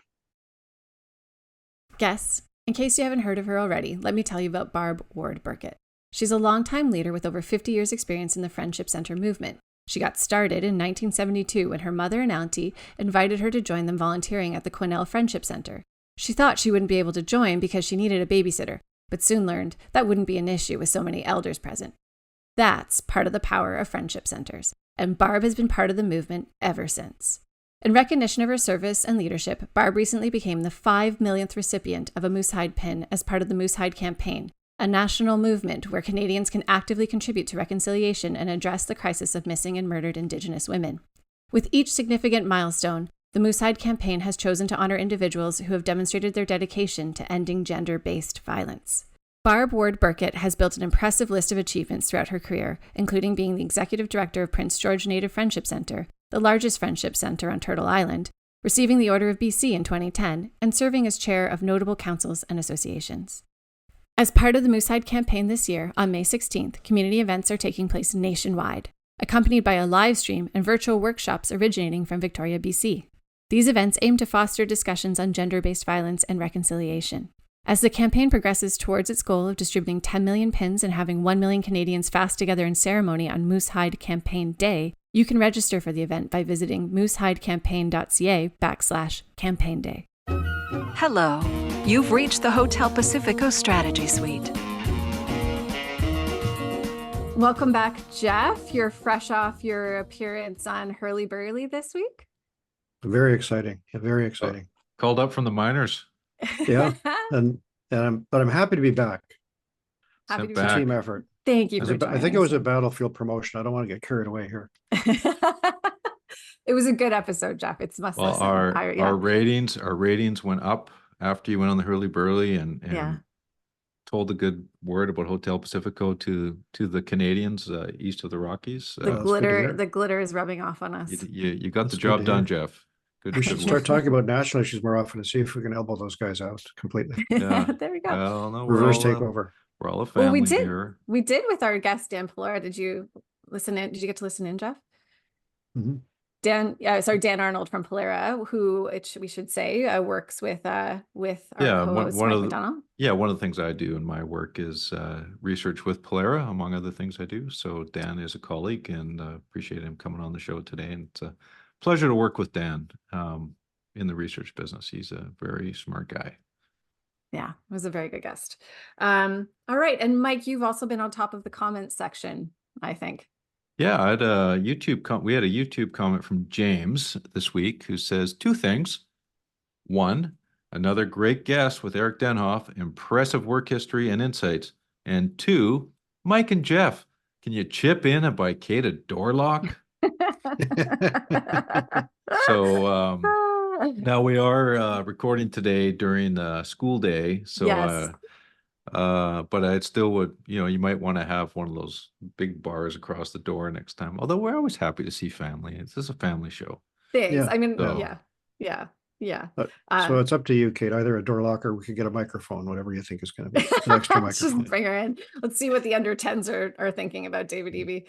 Guests, in case you haven't heard of her already, let me tell you about Barb Ward-Burkett. She's a longtime leader with over 50 years' experience in the Friendship Center movement. She got started in 1972 when her mother and auntie invited her to join them volunteering at the Quesnel Friendship Center. She thought she wouldn't be able to join because she needed a babysitter, but soon learned that wouldn't be an issue with so many elders present. That's part of the power of friendship centers, and Barb has been part of the movement ever since. In recognition of her service and leadership, Barb recently became the 5 millionth recipient of a Moose Hide pin as part of the Moose Hide campaign, a national movement where Canadians can actively contribute to reconciliation and address the crisis of missing and murdered Indigenous women. With each significant milestone, the Moose Hide campaign has chosen to honor individuals who have demonstrated their dedication to ending gender-based violence. Barb Ward-Burkett has built an impressive list of achievements throughout her career, including being the executive director of Prince George Native Friendship Center, the largest friendship center on Turtle Island, receiving the Order of BC in 2010, and serving as chair of notable councils and associations. As part of the Moose Hide campaign this year, on May 16th, community events are taking place nationwide, accompanied by a live stream and virtual workshops originating from Victoria, BC. These events aim to foster discussions on gender-based violence and reconciliation. As the campaign progresses towards its goal of distributing 10 million pins and having 1 million Canadians fast together in ceremony on Moose Hide Campaign Day, You can register for the event by visiting moosehidecampaign.ca/campaign day. Hello. You've reached the Hotel Pacifico Strategy Suite. Welcome back, Geoff. You're fresh off your appearance on Hurly Burly this week. Very exciting. Yeah, very exciting. Called up from the minors. Yeah. But I'm happy to be back. Happy to Sent be It's a back. team effort. Thank you I for think joining it was us. a battlefield promotion. I don't want to get carried away here. It was a good episode, Geoff. It's must Well, listen. our ratings went up after you went on the Hurly Burly and Yeah. told the good word about Hotel Pacifico to the Canadians east of the Rockies. The that's good to hear. glitter is rubbing off on us. You got That's the good job to done, hear. Geoff. Good. We good should work. start talking about national issues more often and see if we can elbow those guys out completely. Yeah. There we go. Well, no, Reverse we're takeover. we're all a Well, family we did. here. We did with our guest Dan Polora. Did you listen in? Did you get to listen in, Geoff? Mhm. Dan Arnold from Polera, who we should say works with our co-host one Mike of the McDonald. one of the things I do in my work is research with Polera, among other things I do. So Dan is a colleague, and appreciate him coming on the show today. And it's a pleasure to work with Dan in the research business. He's a very smart guy. Yeah, it was a very good guest. All right, and Mike, you've also been on top of the comments section, I think. Yeah, I had a we had a YouTube comment from James this week who says two things. One, another great guest with Eric Denhoff, impressive work history and insights. And two, Mike and Geoff, can you chip in and buy Kate a door lock? So now we are recording today during school day. So Yes. but I still would, you might want to have one of those big bars across the door next time. Although we're always happy to see family. This is a family show. Thanks. Yeah. I mean, So- yeah. So it's up to you, Kate. Either a door locker, we could get a microphone, whatever you think is going to be an extra Let's just microphone. bring her in. Let's see what the under 10s are thinking about David Eby.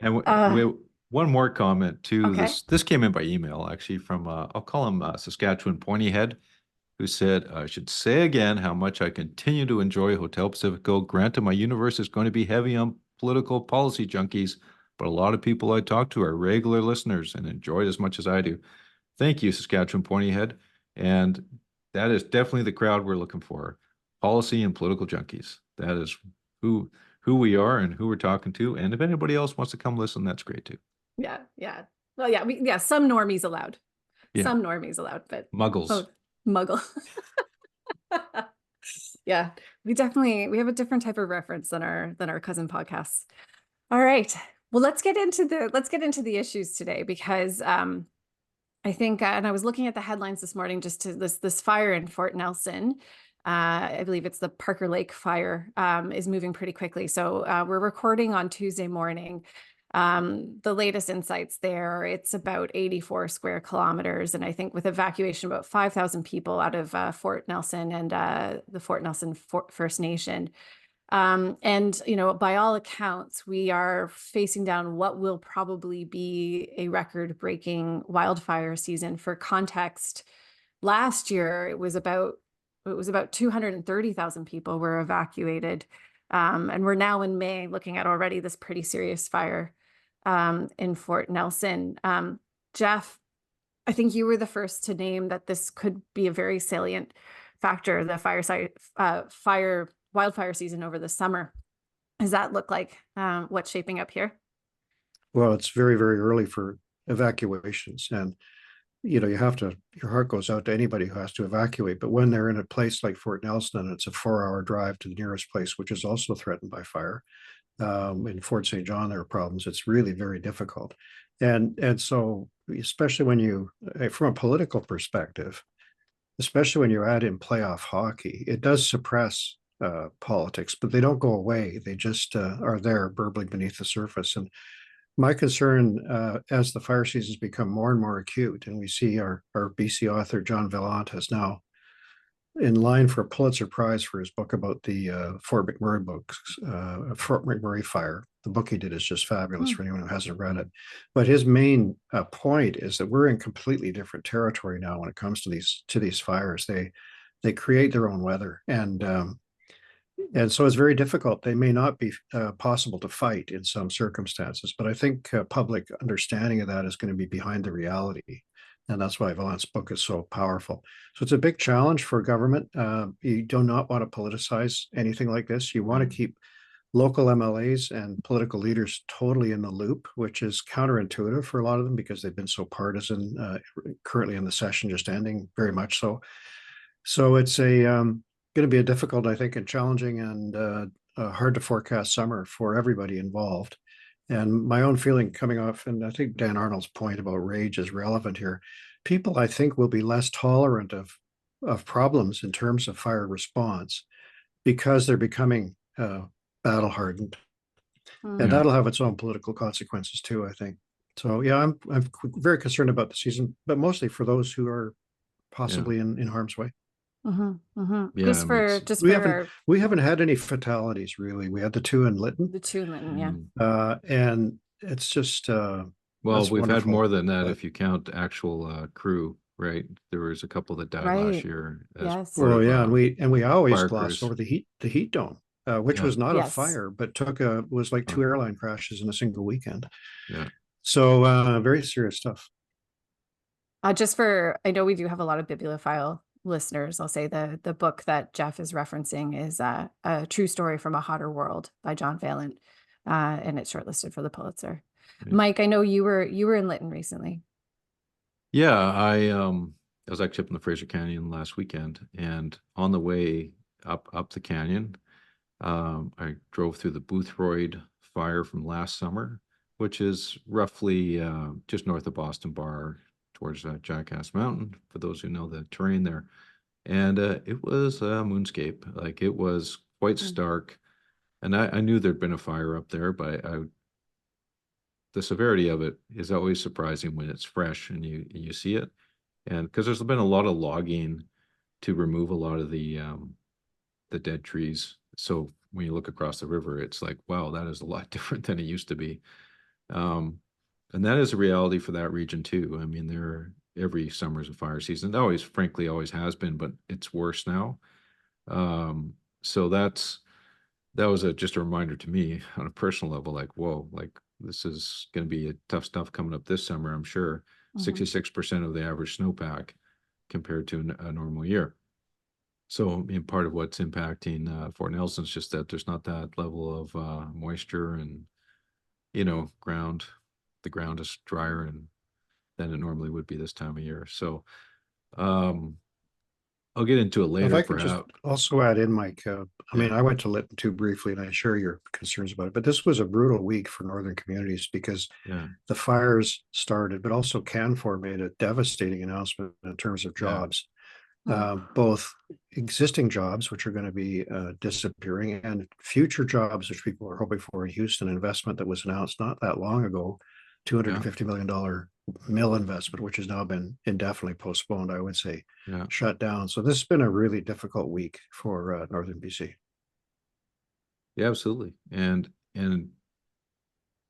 And we one more comment too. Okay. This came in by email actually from I'll call him Saskatchewan Pointy Head, who said, I should say again how much I continue to enjoy Hotel Pacifico. Granted, my universe is going to be heavy on political policy junkies, but a lot of people I talk to are regular listeners and enjoy it as much as I do. Thank you, Saskatchewan Pointy Head. And that is definitely the crowd we're looking for. Policy and political junkies. That is who we are and who we're talking to. And if anybody else wants to come listen, that's great too. Yeah. Well, yeah, some normies allowed. Yeah. Some normies allowed, but Muggles. both muggle. Yeah, we have a different type of reference than our cousin podcasts. All right. Well, let's get into the issues today because I think and I was looking at the headlines this morning just to this fire in Fort Nelson. I believe it's the Parker Lake fire is moving pretty quickly. So we're recording on Tuesday morning. The latest insights there, it's about 84 square kilometers. And I think with evacuation, about 5,000 people out of Fort Nelson and the Fort Nelson First Nation. And, by all accounts, we are facing down what will probably be a record-breaking wildfire season. For context, last year, it was about 230,000 people were evacuated. And we're now in May looking at already this pretty serious fire in Fort Nelson. Geoff, I think you were the first to name that this could be a very salient factor, the wildfire season over the summer. Does that look like what's shaping up here? Well, it's very, very early for evacuations. And, your heart goes out to anybody who has to evacuate. But when they're in a place like Fort Nelson and it's a 4-hour drive to the nearest place, which is also threatened by fire, in Fort St. John, there are problems. It's really very difficult. And so, especially when from a political perspective, especially when you add in playoff hockey, it does suppress politics, but they don't go away. They just are there burbling beneath the surface. And my concern as the fire seasons become more and more acute, and we see our BC author, John Villant, is now in line for a Pulitzer Prize for his book about the Fort McMurray fire. The book he did is just fabulous for anyone who hasn't read it. But his main point is that we're in completely different territory now when it comes to these fires. They create their own weather, and And so it's very difficult. They may not be possible to fight in some circumstances, but I think public understanding of that is going to be behind the reality. And that's why Valent's book is so powerful. So it's a big challenge for government. You do not want to politicize anything like this. You want to keep local MLAs and political leaders totally in the loop, which is counterintuitive for a lot of them because they've been so partisan currently in the session just ending, very much so. So it's going to be a difficult, I think, and challenging and hard to forecast summer for everybody involved. And my own feeling coming off, and I think Dan Arnold's point about rage is relevant here. People, I think, will be less tolerant of problems in terms of fire response because they're becoming battle hardened, and that'll have its own political consequences too, I think. So yeah, I'm very concerned about the season, but mostly for those who are possibly in harm's way. Yeah, We haven't had any fatalities really. We had the two in Lytton, and it's just well, that's we've had wonderful. more than that But- if you count actual crew, right? There was a couple that died last year. Yes. part Well, of, yeah, and we always fire gloss crews. over the heat dome, which Yeah. was not a Yes. fire, but was like 2 airline crashes in a single weekend. Yeah. So very serious stuff. I know we do have a lot of bibliophile listeners. I'll say the book that Geoff is referencing is A True Story from a Hotter World by John Valent, and it's shortlisted for the Pulitzer. Yeah. Mike, I know you were in Lytton recently. Yeah, I was actually up in the Fraser Canyon last weekend, and on the way up the canyon, I drove through the Boothroyd fire from last summer, which is roughly just north of Boston Bar towards Jackass Mountain, for those who know the terrain there. And it was a moonscape. Like, it was quite stark. And I knew there'd been a fire up there, but the severity of it is always surprising when it's fresh and you see it. And because there's been a lot of logging to remove a lot of the dead trees. So when you look across the river, it's like, wow, that is a lot different than it used to be. And that is a reality for that region too. I mean, every summer is a fire season. It always, frankly, always has been, but it's worse now. So that was just a reminder to me on a personal level, like, whoa, like, this is going to be tough stuff coming up this summer, I'm sure. 66% of the average snowpack compared to a normal year. So, I mean, part of what's impacting Fort Nelson is just that there's not that level of moisture, and the ground is drier than it normally would be this time of year. So I'll get into it later. If I could just also add in, Mike, I mean, I went to Lytton too briefly, and I share your concerns about it, but this was a brutal week for northern communities because the fires started, but also Canfor made a devastating announcement in terms of jobs. Both existing jobs, which are going to be disappearing, and future jobs, which people are hoping for in Houston. Investment that was announced not that long ago, $250 million mill investment, which has now been indefinitely postponed, I would say, shut down. So this has been a really difficult week for northern BC. Yeah, absolutely. And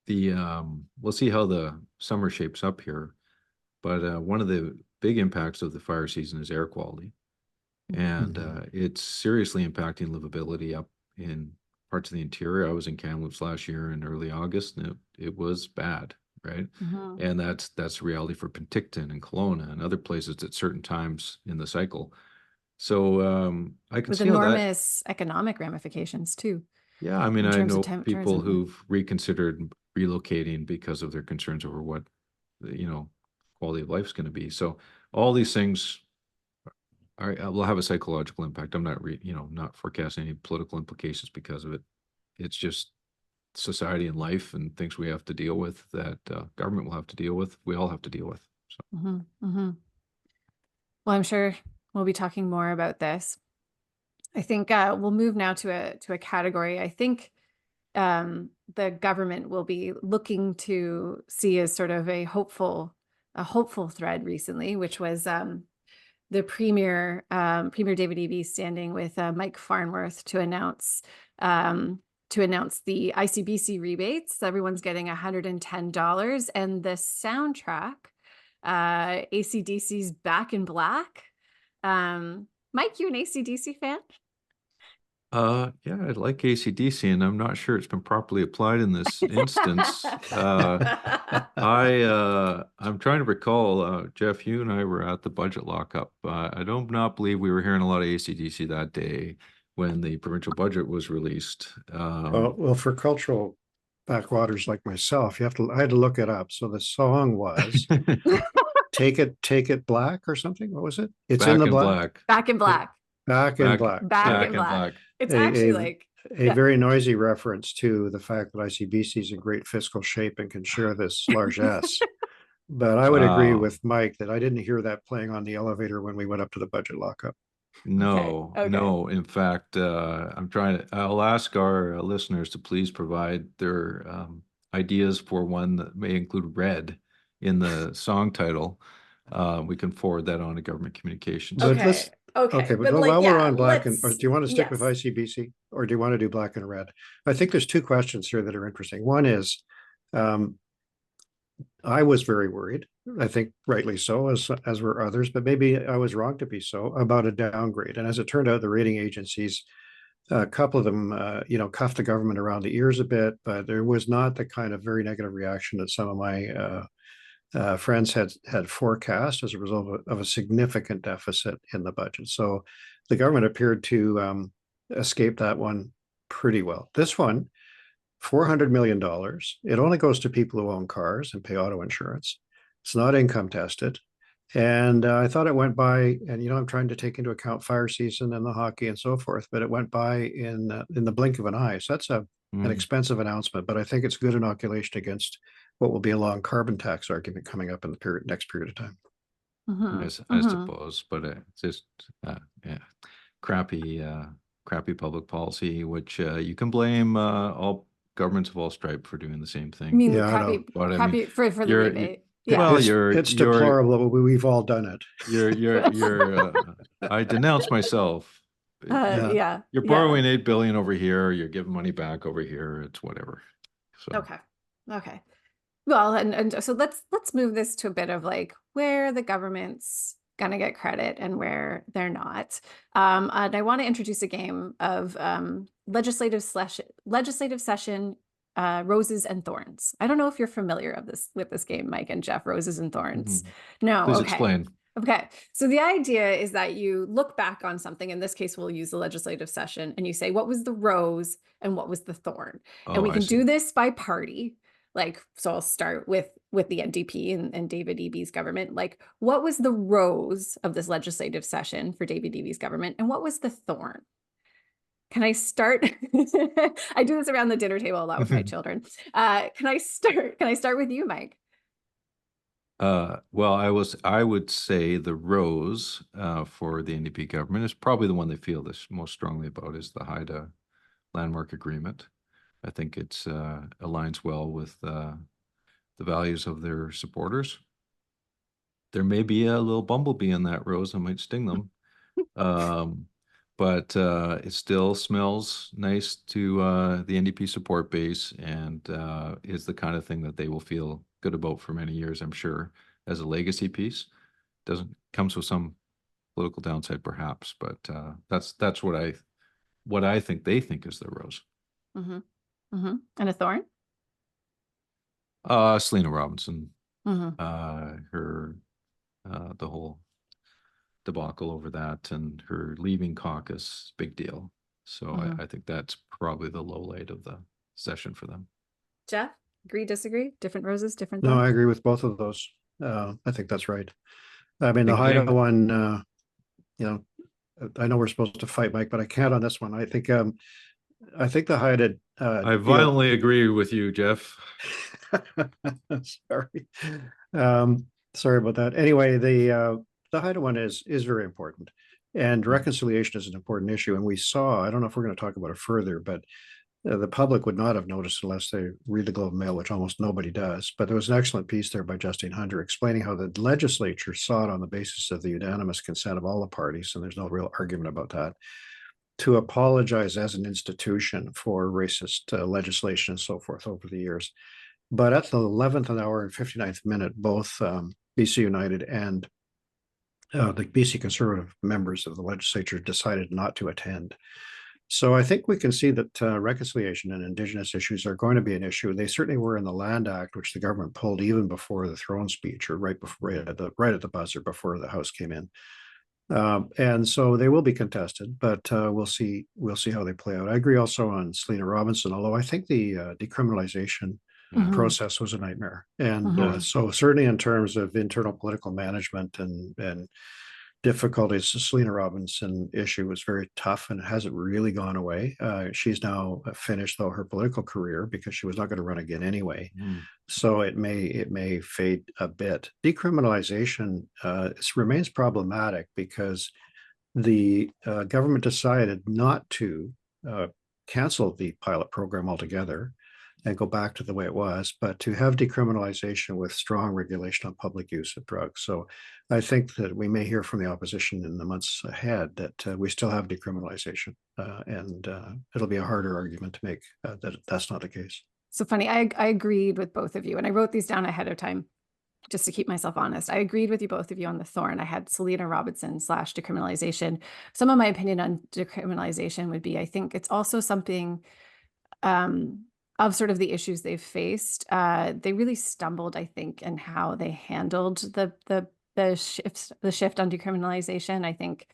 the we'll see how the summer shapes up here. But one of the big impacts of the fire season is air quality. And it's seriously impacting livability up in parts of the interior. I was in Kamloops last year in early August, and it was bad, right? And that's reality for Penticton and Kelowna and other places at certain times in the cycle. So I can with see enormous economic ramifications too. Yeah, I mean, I know people who've reconsidered relocating because of their concerns over what quality of life is going to be. So all these things will have a psychological impact. I'm not not forecasting any political implications because of it. It's just society and life and things we have to deal with, that government will have to deal with. We all have to deal with. So. Well, I'm sure we'll be talking more about this. I think we'll move now to a category I think the government will be looking to see as sort of a hopeful thread recently, which was the Premier David Eby standing with Mike Farnworth to announce the ICBC rebates. Everyone's getting $110, and the soundtrack, AC/DC's Back in Black. Mike, you an AC/DC fan? Yeah, I like AC/DC, and I'm not sure it's been properly applied in this instance. I'm trying to recall, Jeff, you and I were at the budget lockup. I don't not believe we were hearing a lot of AC/DC that day when the provincial budget was released. Well, for cultural backwaters like myself, I had to look it up. So the song was Take It Black or something. What was it? It's Back in the in black. black. Back in black. Back in Back, black. Back So in black. It's a- actually a- like a yeah. very noisy reference to the fact that ICBC is in great fiscal shape and can share this largesse. But I would agree Wow. with Mike that I didn't hear that playing on the elevator when we went up to the budget lockup. No, Okay. no. In fact, I'll ask our listeners to please provide their ideas for one that may include red in the song title. We can forward that on to government communications. But Okay. let's- Okay. but like, while we're yeah, on black and, or let's- do you want to stick with yes. ICBC or do you want to do black and red? I think there's two questions here that are interesting. One is, I was very worried, I think rightly so, as were others, but maybe I was wrong to be so, about a downgrade. And as it turned out, the rating agencies, a couple of them, cuffed the government around the ears a bit, but there was not the kind of very negative reaction that some of my friends had forecast as a result of a significant deficit in the budget. So the government appeared to escape that one pretty well. This one, $400 million. It only goes to people who own cars and pay auto insurance. It's not income tested. And I thought it went by, and I'm trying to take into account fire season and the hockey and so forth, but it went by in the blink of an eye. So that's an expensive announcement, but I think it's good inoculation against what will be a long carbon tax argument coming up in the next period of time. I suppose, but it's just crappy public policy, which you can blame all governments of all stripe for doing the same thing. I mean, Yeah, I crappy, know. crappy for the rebate. Yeah. Well, it's deplorable, but we've all done it. I denounce myself. Yeah. You're borrowing 8 billion over here, you're giving money back over here, it's whatever. So Okay. Well, and so let's move this to a bit of like where the government's gonna get credit and where they're not. And I want to introduce a game of legislative session Roses and Thorns. I don't know if you're familiar with this game, Mike and Jeff, Roses and Thorns. No, please okay. explain. Okay, so the idea is that you look back on something. In this case, we'll use the legislative session, and you say, what was the rose and what was the thorn? And we can do this by party. Like, so I'll start with the NDP and David Eby's government. Like, what was the rose of this legislative session for David Eby's government, and what was the thorn? Can I start? I do this around the dinner table a lot with my children. Can I start with you, Mike? Well, I would say the rose for the NDP government is probably the one they feel this most strongly about is the Haida landmark agreement. I think it's aligns well with the values of their supporters. There may be a little bumblebee in that rose that might sting them. But it still smells nice to the NDP support base and is the kind of thing that they will feel good about for many years, I'm sure, as a legacy piece. Comes with some political downside perhaps, but that's what I think they think is the rose. And a thorn? Selena Robinson, her the whole debacle over that and her leaving caucus, big deal. So I think that's probably the low light of the session for them. Jeff, agree, disagree? Different roses, different No, thorns? I agree with both of those. I think that's right. I mean, the Haida one, I know we're supposed to fight, Mike, but I can't on this one. I think the Haida. I violently agree with you, Jeff. Sorry. Sorry about that. Anyway, the Haida one is very important, and reconciliation is an important issue. And we saw, I don't know if we're going to talk about it further, but the public would not have noticed unless they read the Globe and Mail, which almost nobody does. But there was an excellent piece there by Justine Hunter explaining how the legislature saw it on the basis of the unanimous consent of all the parties, and there's no real argument about that, to apologize as an institution for racist legislation and so forth over the years. But at the 11th hour and 59th minute, both BC United and the BC Conservative members of the legislature decided not to attend. So I think we can see that reconciliation and Indigenous issues are going to be an issue. They certainly were in the Land Act, which the government pulled even before the throne speech, or right before, right at the buzzer before the House came in. And so they will be contested, but we'll see how they play out. I agree also on Selena Robinson, although I think the decriminalization process was a nightmare. And so certainly in terms of internal political management and difficulties, the Selena Robinson issue was very tough and it hasn't really gone away. She's now finished though her political career because she was not going to run again anyway. So it may fade a bit. Decriminalization remains problematic because the government decided not to cancel the pilot program altogether and go back to the way it was, but to have decriminalization with strong regulation on public use of drugs. So I think that we may hear from the opposition in the months ahead that we still have decriminalization, and it'll be a harder argument to make that that's not the case. So funny, I agreed with both of you, and I wrote these down ahead of time just to keep myself honest. I agreed with you, both of you, on the thorn. I had Selena Robinson / decriminalization. Some of my opinion on decriminalization would be, I think it's also something of sort of the issues they've faced. They really stumbled, I think, in how they handled the shift on decriminalization. I think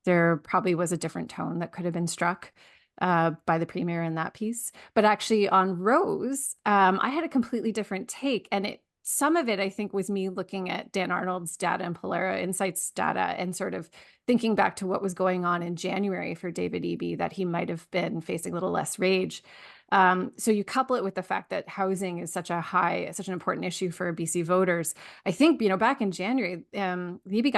there probably was a different tone that could have been struck by the premier in that piece. But actually on Rose, I had a completely different take. And some of it, I think, was me looking at Dan Arnold's data and Polera Insights data and sort of thinking back to what was going on in January for David Eby, that he might have been facing a little less rage. So you couple it with the fact that housing is such an important issue for BC voters. I think, back in January, the Eby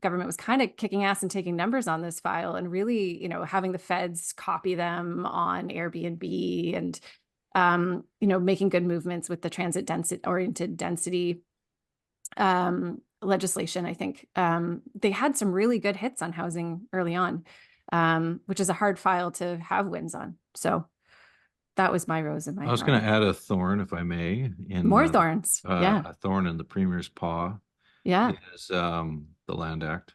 government was kind of kicking ass and taking numbers on this file and really, having the feds copy them on Airbnb and, making good movements with the transit-oriented density legislation. I think they had some really good hits on housing early on, which is a hard file to have wins on. So that was my rose and my I was going to add a thorn, if I may. More thorns. A thorn in the premier's paw. Yeah. Is the Land Act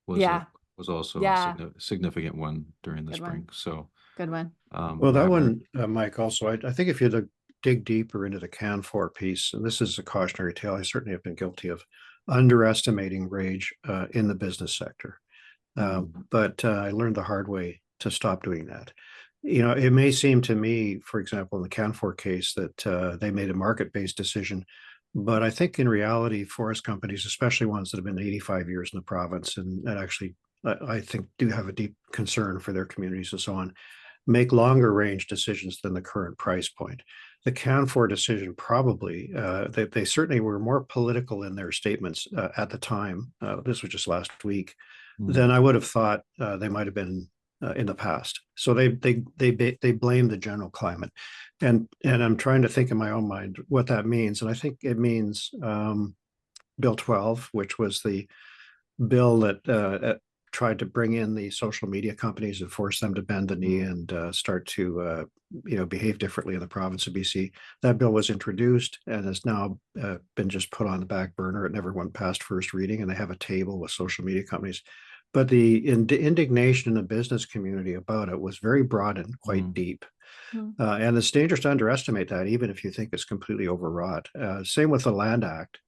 was also a significant one during the spring. One. So good one. Well, that one, Mike, also, I think if you dig deeper into the CAN4 piece, and this is a cautionary tale, I certainly have been guilty of underestimating rage in the business sector. But I learned the hard way to stop doing that. It may seem to me, for example, in the CAN4 case, that they made a market-based decision. But I think in reality, forest companies, especially ones that have been 85 years in the province and actually, I think, do have a deep concern for their communities and so on, make longer range decisions than the current price point. The CAN4 decision probably, they certainly were more political in their statements at the time, this was just last week, than I would have thought they might have been in the past. So they blame the general climate, and I'm trying to think in my own mind what that means, and I think it means Bill 12, which was the bill that tried to bring in the social media companies and force them to bend the knee and start to behave differently in the province of BC. That bill was introduced and has now been just put on the back burner. It never went past first reading, and they have a table with social media companies. But the indignation in the business community about it was very broad and quite deep. And it's dangerous to underestimate that, even if you think it's completely overwrought. Same with the Land Act.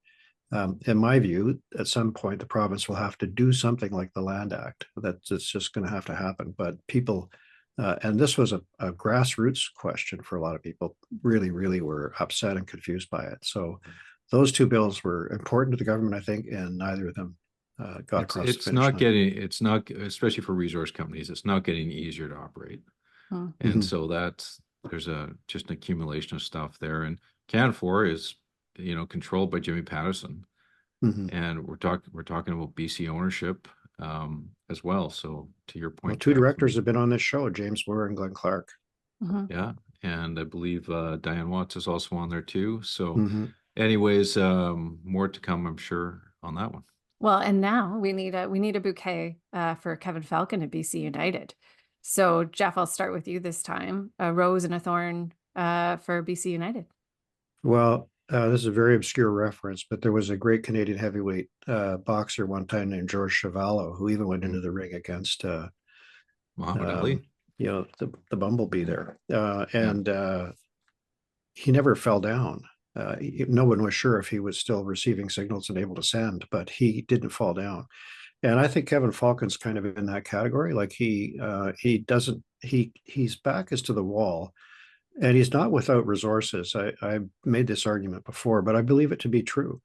In my view, at some point, the province will have to do something like the Land Act. That's just going to have to happen. But people, and this was a grassroots question for a lot of people, really, really were upset and confused by it. So those two bills were important to the government, I think, and neither of them got across the finish line. It's not, especially for resource companies, it's not getting easier to operate. And so there's just an accumulation of stuff there. And CAN4 is, controlled by Jimmy Pattison, and we're talking about BC ownership as well. So to your point, two directors have been on this show, James Moore and Glenn Clark. Yeah, and I believe Diane Watts is also on there too. So anyways, more to come, I'm sure, on that one. Well, and now we need a bouquet for Kevin Falcon at BC United. So Geoff, I'll start with you this time. A rose and a thorn for BC United. Well, this is a very obscure reference, but there was a great Canadian heavyweight boxer one time named George Chuvalo, who even went into the ring against Muhammad Ali. the bumblebee there. He never fell down. No one was sure if he was still receiving signals and able to send, but he didn't fall down. And I think Kevin Falcon's kind of in that category. Like he's back as to the wall, and he's not without resources. I made this argument before, but I believe it to be true.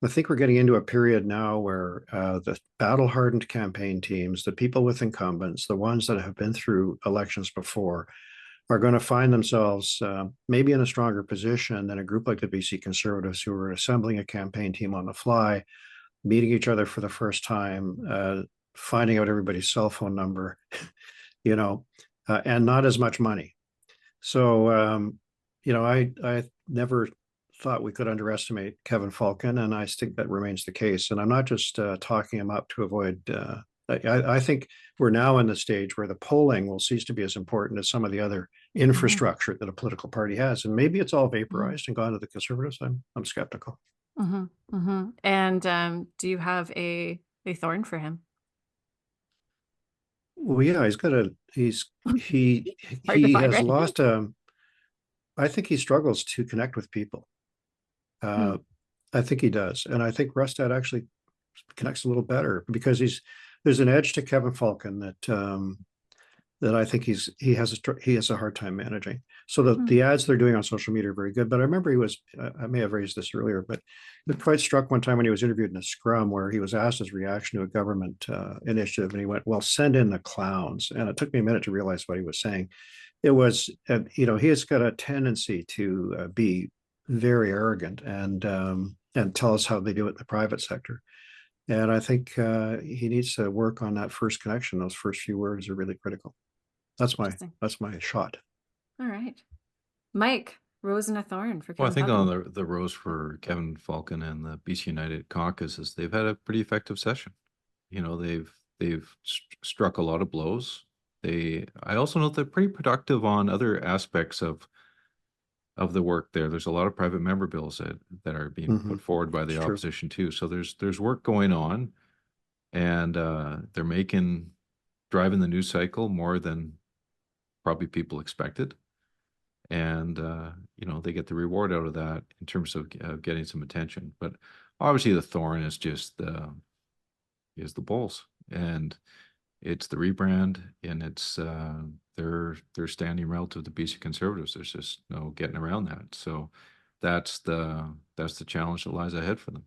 I think we're getting into a period now where the battle-hardened campaign teams, the people with incumbents, the ones that have been through elections before, are going to find themselves maybe in a stronger position than a group like the BC Conservatives, who are assembling a campaign team on the fly, meeting each other for the first time, finding out everybody's cell phone number, and not as much money. So, I never thought we could underestimate Kevin Falcon, and I think that remains the case. And I'm not just talking him up to avoid. I think we're now in the stage where the polling will cease to be as important as some of the other infrastructure that a political party has, and maybe it's all vaporized and gone to the Conservatives. I'm skeptical. And do you have a thorn for him? Well, yeah, he has right? lost. I think he struggles to connect with people. I think he does, and I think Rustad actually connects a little better because there's an edge to Kevin Falcon that I think he has a hard time managing. So the ads they're doing on social media are very good. But I remember I may have raised this earlier, but it quite struck one time when he was interviewed in a scrum where he was asked his reaction to a government initiative, and he went, "Well, send in the clowns." And it took me a minute to realize what he was saying. It was, he has got a tendency to be very arrogant and tell us how they do it in the private sector. And I think he needs to work on that first connection. Those first few words are really critical. That's my shot. All right. Mike, rose and a thorn for Kevin Well, I think Falcon. on the rose for Kevin Falcon and the BC United caucus is they've had a pretty effective session. They've struck a lot of blows. I also know they're pretty productive on other aspects of the work there. There's a lot of private member bills that are being put forward by the opposition too. So there's work going on, and they're driving the news cycle more than probably people expected. And, they get the reward out of that in terms of getting some attention. But obviously the thorn is just the Bulls, and it's the rebrand, and it's they're standing relative to BC Conservatives. There's just no getting around that. So that's the challenge that lies ahead for them.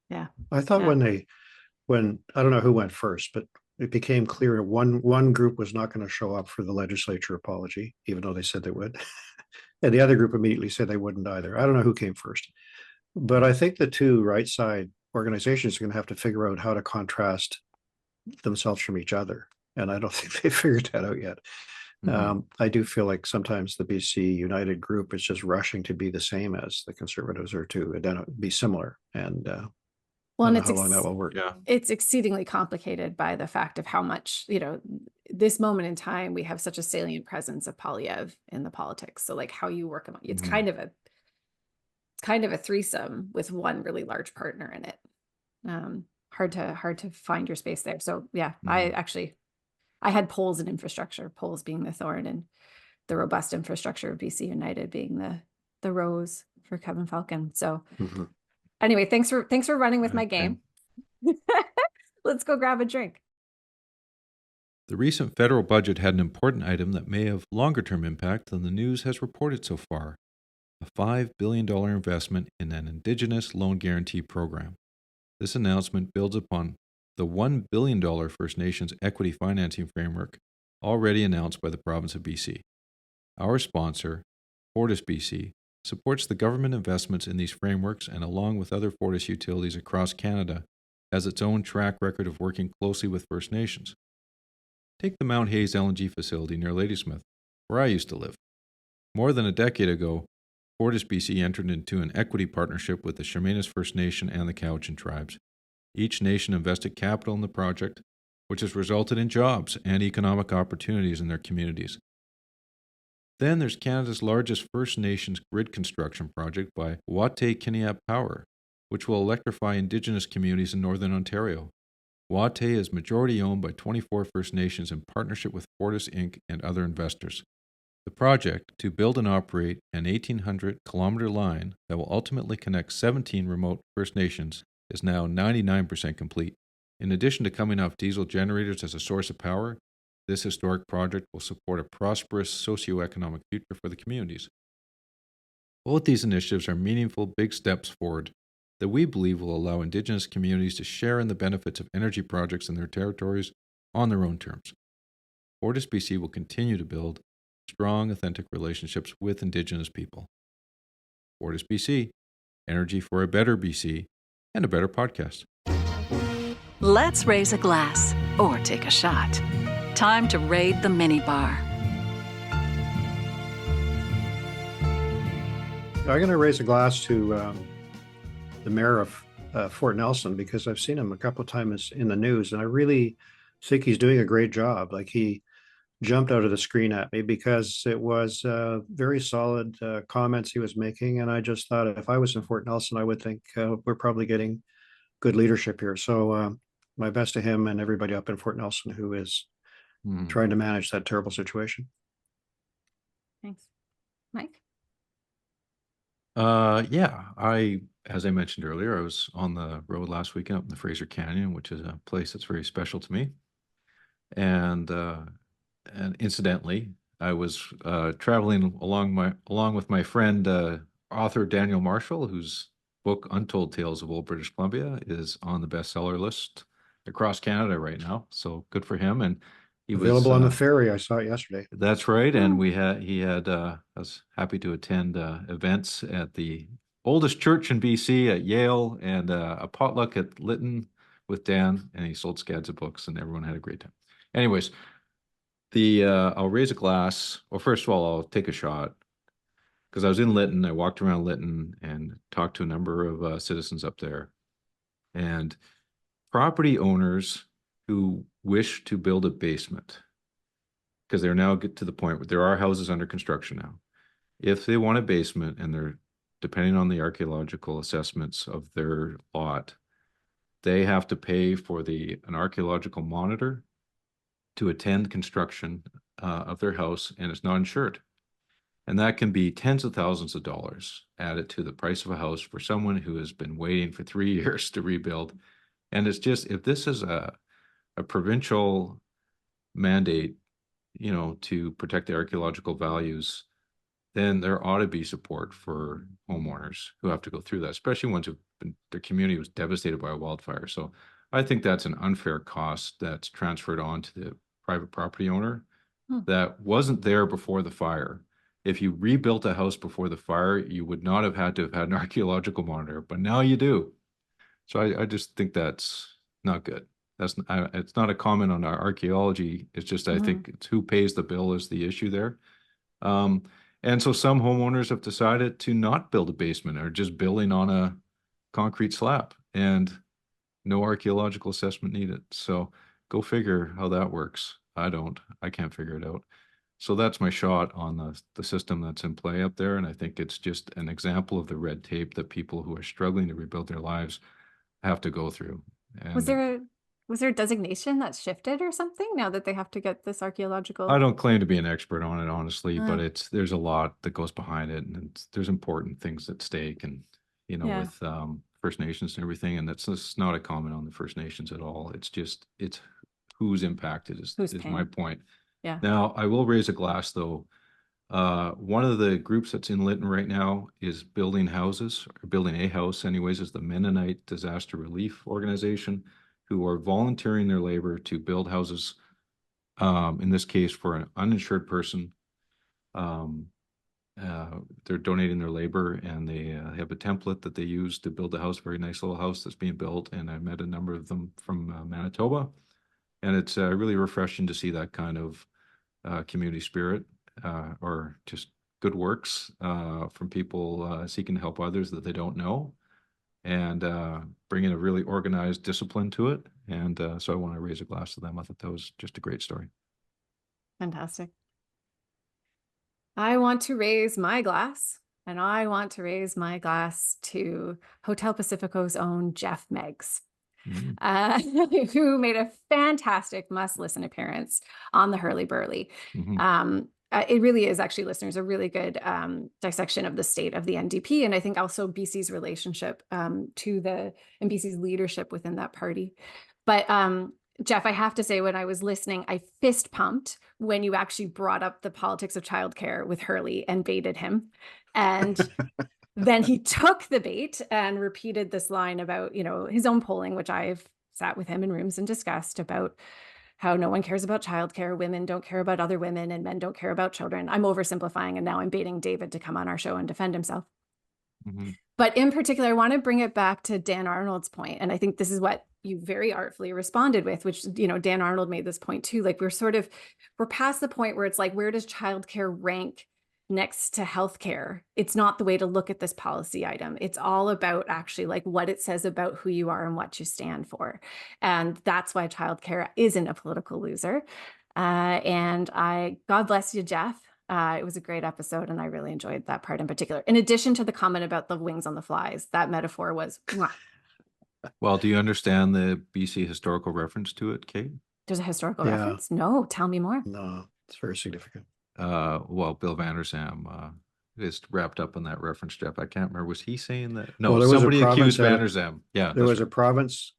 Yeah. I thought when I don't know who went first, but it became clear one group was not going to show up for the legislature apology, even though they said they would. And the other group immediately said they wouldn't either. I don't know who came first, but I think the two right side organizations are going to have to figure out how to contrast themselves from each other. And I don't think they figured that out yet. I do feel like sometimes the BC United group is just rushing to be the same as the Conservatives, or to be similar. And well, and how long that will work. Yeah. It's exceedingly complicated by the fact of how much, this moment in time, we have such a salient presence of Polyev in the politics. So like how you work among, it's kind of a threesome with one really large partner in it. Hard to find your space there. So yeah, I had polls and infrastructure, polls being the thorn and the robust infrastructure of BC United being the rose for Kevin Falcon. So anyway, thanks for running with my game. Let's go grab a drink. The recent federal budget had an important item that may have longer-term impact than the news has reported so far: a $5 billion investment in an Indigenous loan guarantee program. This announcement builds upon the $1 billion First Nations equity financing framework already announced by the province of BC. Our sponsor, Fortis BC, supports the government investments in these frameworks, and along with other Fortis utilities across Canada, has its own track record of working closely with First Nations. Take the Mount Hayes LNG facility near Ladysmith, where I used to live. More than a decade ago, Fortis BC entered into an equity partnership with the Chemainus First Nation and the Cowichan tribes. Each nation invested capital in the project, which has resulted in jobs and economic opportunities in their communities. Then there's Canada's largest First Nations grid construction project by Watay Kiniap Power, which will electrify Indigenous communities in Northern Ontario. Wate is majority owned by 24 First Nations in partnership with Fortis Inc. and other investors. The project, to build and operate an 1,800-kilometer line that will ultimately connect 17 remote First Nations, is now 99% complete. In addition to coming off diesel generators as a source of power, this historic project will support a prosperous socioeconomic future for the communities. Both these initiatives are meaningful, big steps forward that we believe will allow Indigenous communities to share in the benefits of energy projects in their territories on their own terms. Fortis BC will continue to build strong, authentic relationships with Indigenous people. Fortis BC, energy for a better BC and a better podcast. Let's raise a glass or take a shot. Time to raid the minibar. I'm going to raise a glass to the mayor of Fort Nelson, because I've seen him a couple of times in the news, and I really think he's doing a great job. Like, he jumped out of the screen at me because it was very solid comments he was making, and I just thought, if I was in Fort Nelson, I would think we're probably getting good leadership here. So my best to him and everybody up in Fort Nelson who is trying to manage that terrible situation. Thanks. Mike? As I mentioned earlier, I was on the road last weekend up in the Fraser Canyon, which is a place that's very special to me. And incidentally, I was traveling along with my friend, author Daniel Marshall, whose book Untold Tales of Old British Columbia is on the bestseller list across Canada right now. So good for him. And he Available was on the ferry. I saw it yesterday. That's right. And I was happy to attend events at the oldest church in BC at Yale, and a potluck at Lytton with Dan, and he sold scads of books, and everyone had a great time. Anyways, I'll raise a glass. Well, first of all, I'll take a shot, because I was in Lytton. I walked around Lytton and talked to a number of citizens up there, and property owners who wish to build a basement, because they're now get to the point where there are houses under construction now. If they want a basement, and they're depending on the archaeological assessments of their lot, they have to pay for an archaeological monitor to attend construction of their house, and it's not insured. And that can be tens of thousands of dollars added to the price of a house for someone who has been waiting for 3 years to rebuild. And it's just, if this is a provincial mandate, to protect the archaeological values, then there ought to be support for homeowners who have to go through that, especially ones their community was devastated by a wildfire. So I think that's an unfair cost that's transferred on to the private property owner that wasn't there before the fire. If you rebuilt a house before the fire, you would not have had to have had an archaeological monitor, but now you do. So I just think that's not good. It's not a comment on our archaeology. It's just, I think it's who pays the bill is the issue there. And so some homeowners have decided to not build a basement, or just building on a concrete slab, and no archaeological assessment needed. So go figure how that works. I can't figure it out. So that's my shot on the system that's in play up there. And I think it's just an example of the red tape that people who are struggling to rebuild their lives have to go through. And Was there a designation that's shifted or something now that they have to get this archaeological? I don't claim to be an expert on it, honestly, but there's a lot that goes behind it, and there's important things at stake, and with First Nations and everything. And that's not a comment on the First Nations at all. It's just who's impacted is my point. Yeah. Now I will raise a glass though. One of the groups that's in Lytton right now is building houses, or building a house anyways, is the Mennonite Disaster Relief Organization, who are volunteering their labor to build houses, in this case for an uninsured person. They're donating their labor, and they have a template that they use to build a house, very nice little house that's being built. And I met a number of them from Manitoba, and it's really refreshing to see that kind of community spirit, or just good works from people seeking to help others that they don't know, and bringing a really organized discipline to it. And so I want to raise a glass to them. I thought that was just a great story. Fantastic. I want to raise my glass, and I want to raise my glass to Hotel Pacifico's own Geoff Meggs. who made a fantastic must-listen appearance on the Hurly-Burly. It really is actually, listeners, a really good dissection of the state of the NDP, and I think also BC's relationship and BC's leadership within that party. But Geoff, I have to say, when I was listening, I fist pumped when you actually brought up the politics of childcare with Hurley and baited him. And then he took the bait and repeated this line about, his own polling, which I've sat with him in rooms and discussed, about how no one cares about childcare, women don't care about other women, and men don't care about children. I'm oversimplifying, and now I'm baiting David to come on our show and defend himself. But in particular, I want to bring it back to Dan Arnold's point, and I think this is what you very artfully responded with, which, Dan Arnold made this point too. Like, we're past the point where it's like, where does childcare rank next to healthcare? It's not the way to look at this policy item. It's all about actually like what it says about who you are and what you stand for. And that's why childcare isn't a political loser. God bless you, Geoff. It was a great episode, and I really enjoyed that part in particular. In addition to the comment about the wings on the flies, that metaphor was mwah. Well, do you understand the BC historical reference to it, Kate? There's a historical reference? No, tell me more. No, it's very significant. Well, Bill Vander Zalm is wrapped up in that reference, Geoff. I can't remember. Was he saying that? No, Well, there was a somebody accused province Vander Zalm. Yeah, There was a right. province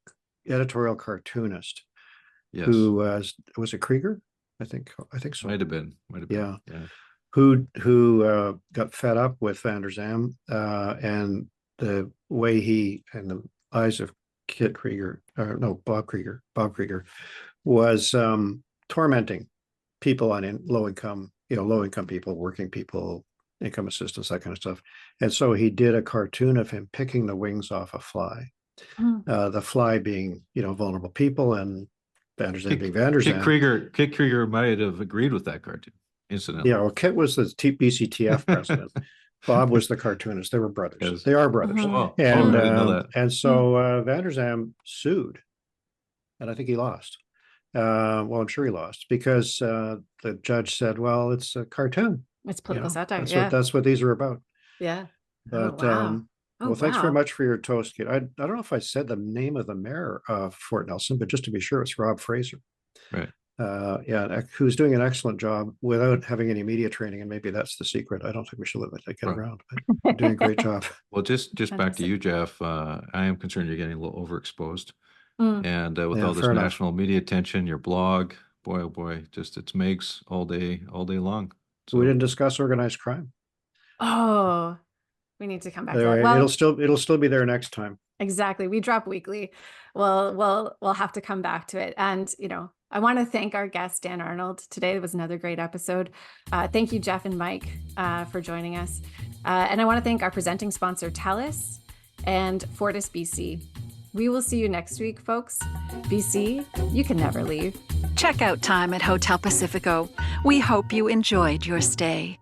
editorial cartoonist Yes, who was it Krieger? I think so. might have been. Yeah. Yeah. Who got fed up with Vander Zalm and the way he, and the eyes of Bob Krieger was tormenting people on low income people, working people, income assistance, that kind of stuff. And so he did a cartoon of him picking the wings off a fly, the fly being, vulnerable people, and Vander Zalm being Vander Zalm. Kit Krieger might have agreed with that cartoon, incidentally. Yeah, well, Kit was the BCTF president. Bob was the cartoonist. They were brothers. Yes. They are brothers. Oh, And I didn't know that. and so Vander Zalm sued, and I think he lost. Well, I'm sure he lost because the judge said, "Well, it's a cartoon. It's political satire. That's what these are about." Yeah. But wow. well, thanks very much for your toast, Kate. I don't know if I said the name of the mayor of Fort Nelson, but just to be sure, it's Rob Fraser. Right. Who's doing an excellent job without having any media training, and maybe that's the secret. I don't think we should let that get around, but doing a great job. Well, just back to you, Geoff. I am concerned you're getting a little overexposed, and with all this national media attention, your blog, boy, oh boy, it's Meggs all day long. So we didn't discuss organized crime. Oh, we need to come back to that. Anyway, Well, it'll still be there next time. exactly. We drop weekly. We'll have to come back to it. And, I want to thank our guest, Dan Arnold. Today was another great episode. Thank you, Geoff and Mike, for joining us. And I want to thank our presenting sponsor, TELUS, and Fortis BC. We will see you next week, folks. BC, you can never leave. Check out time at Hotel Pacifico. We hope you enjoyed your stay.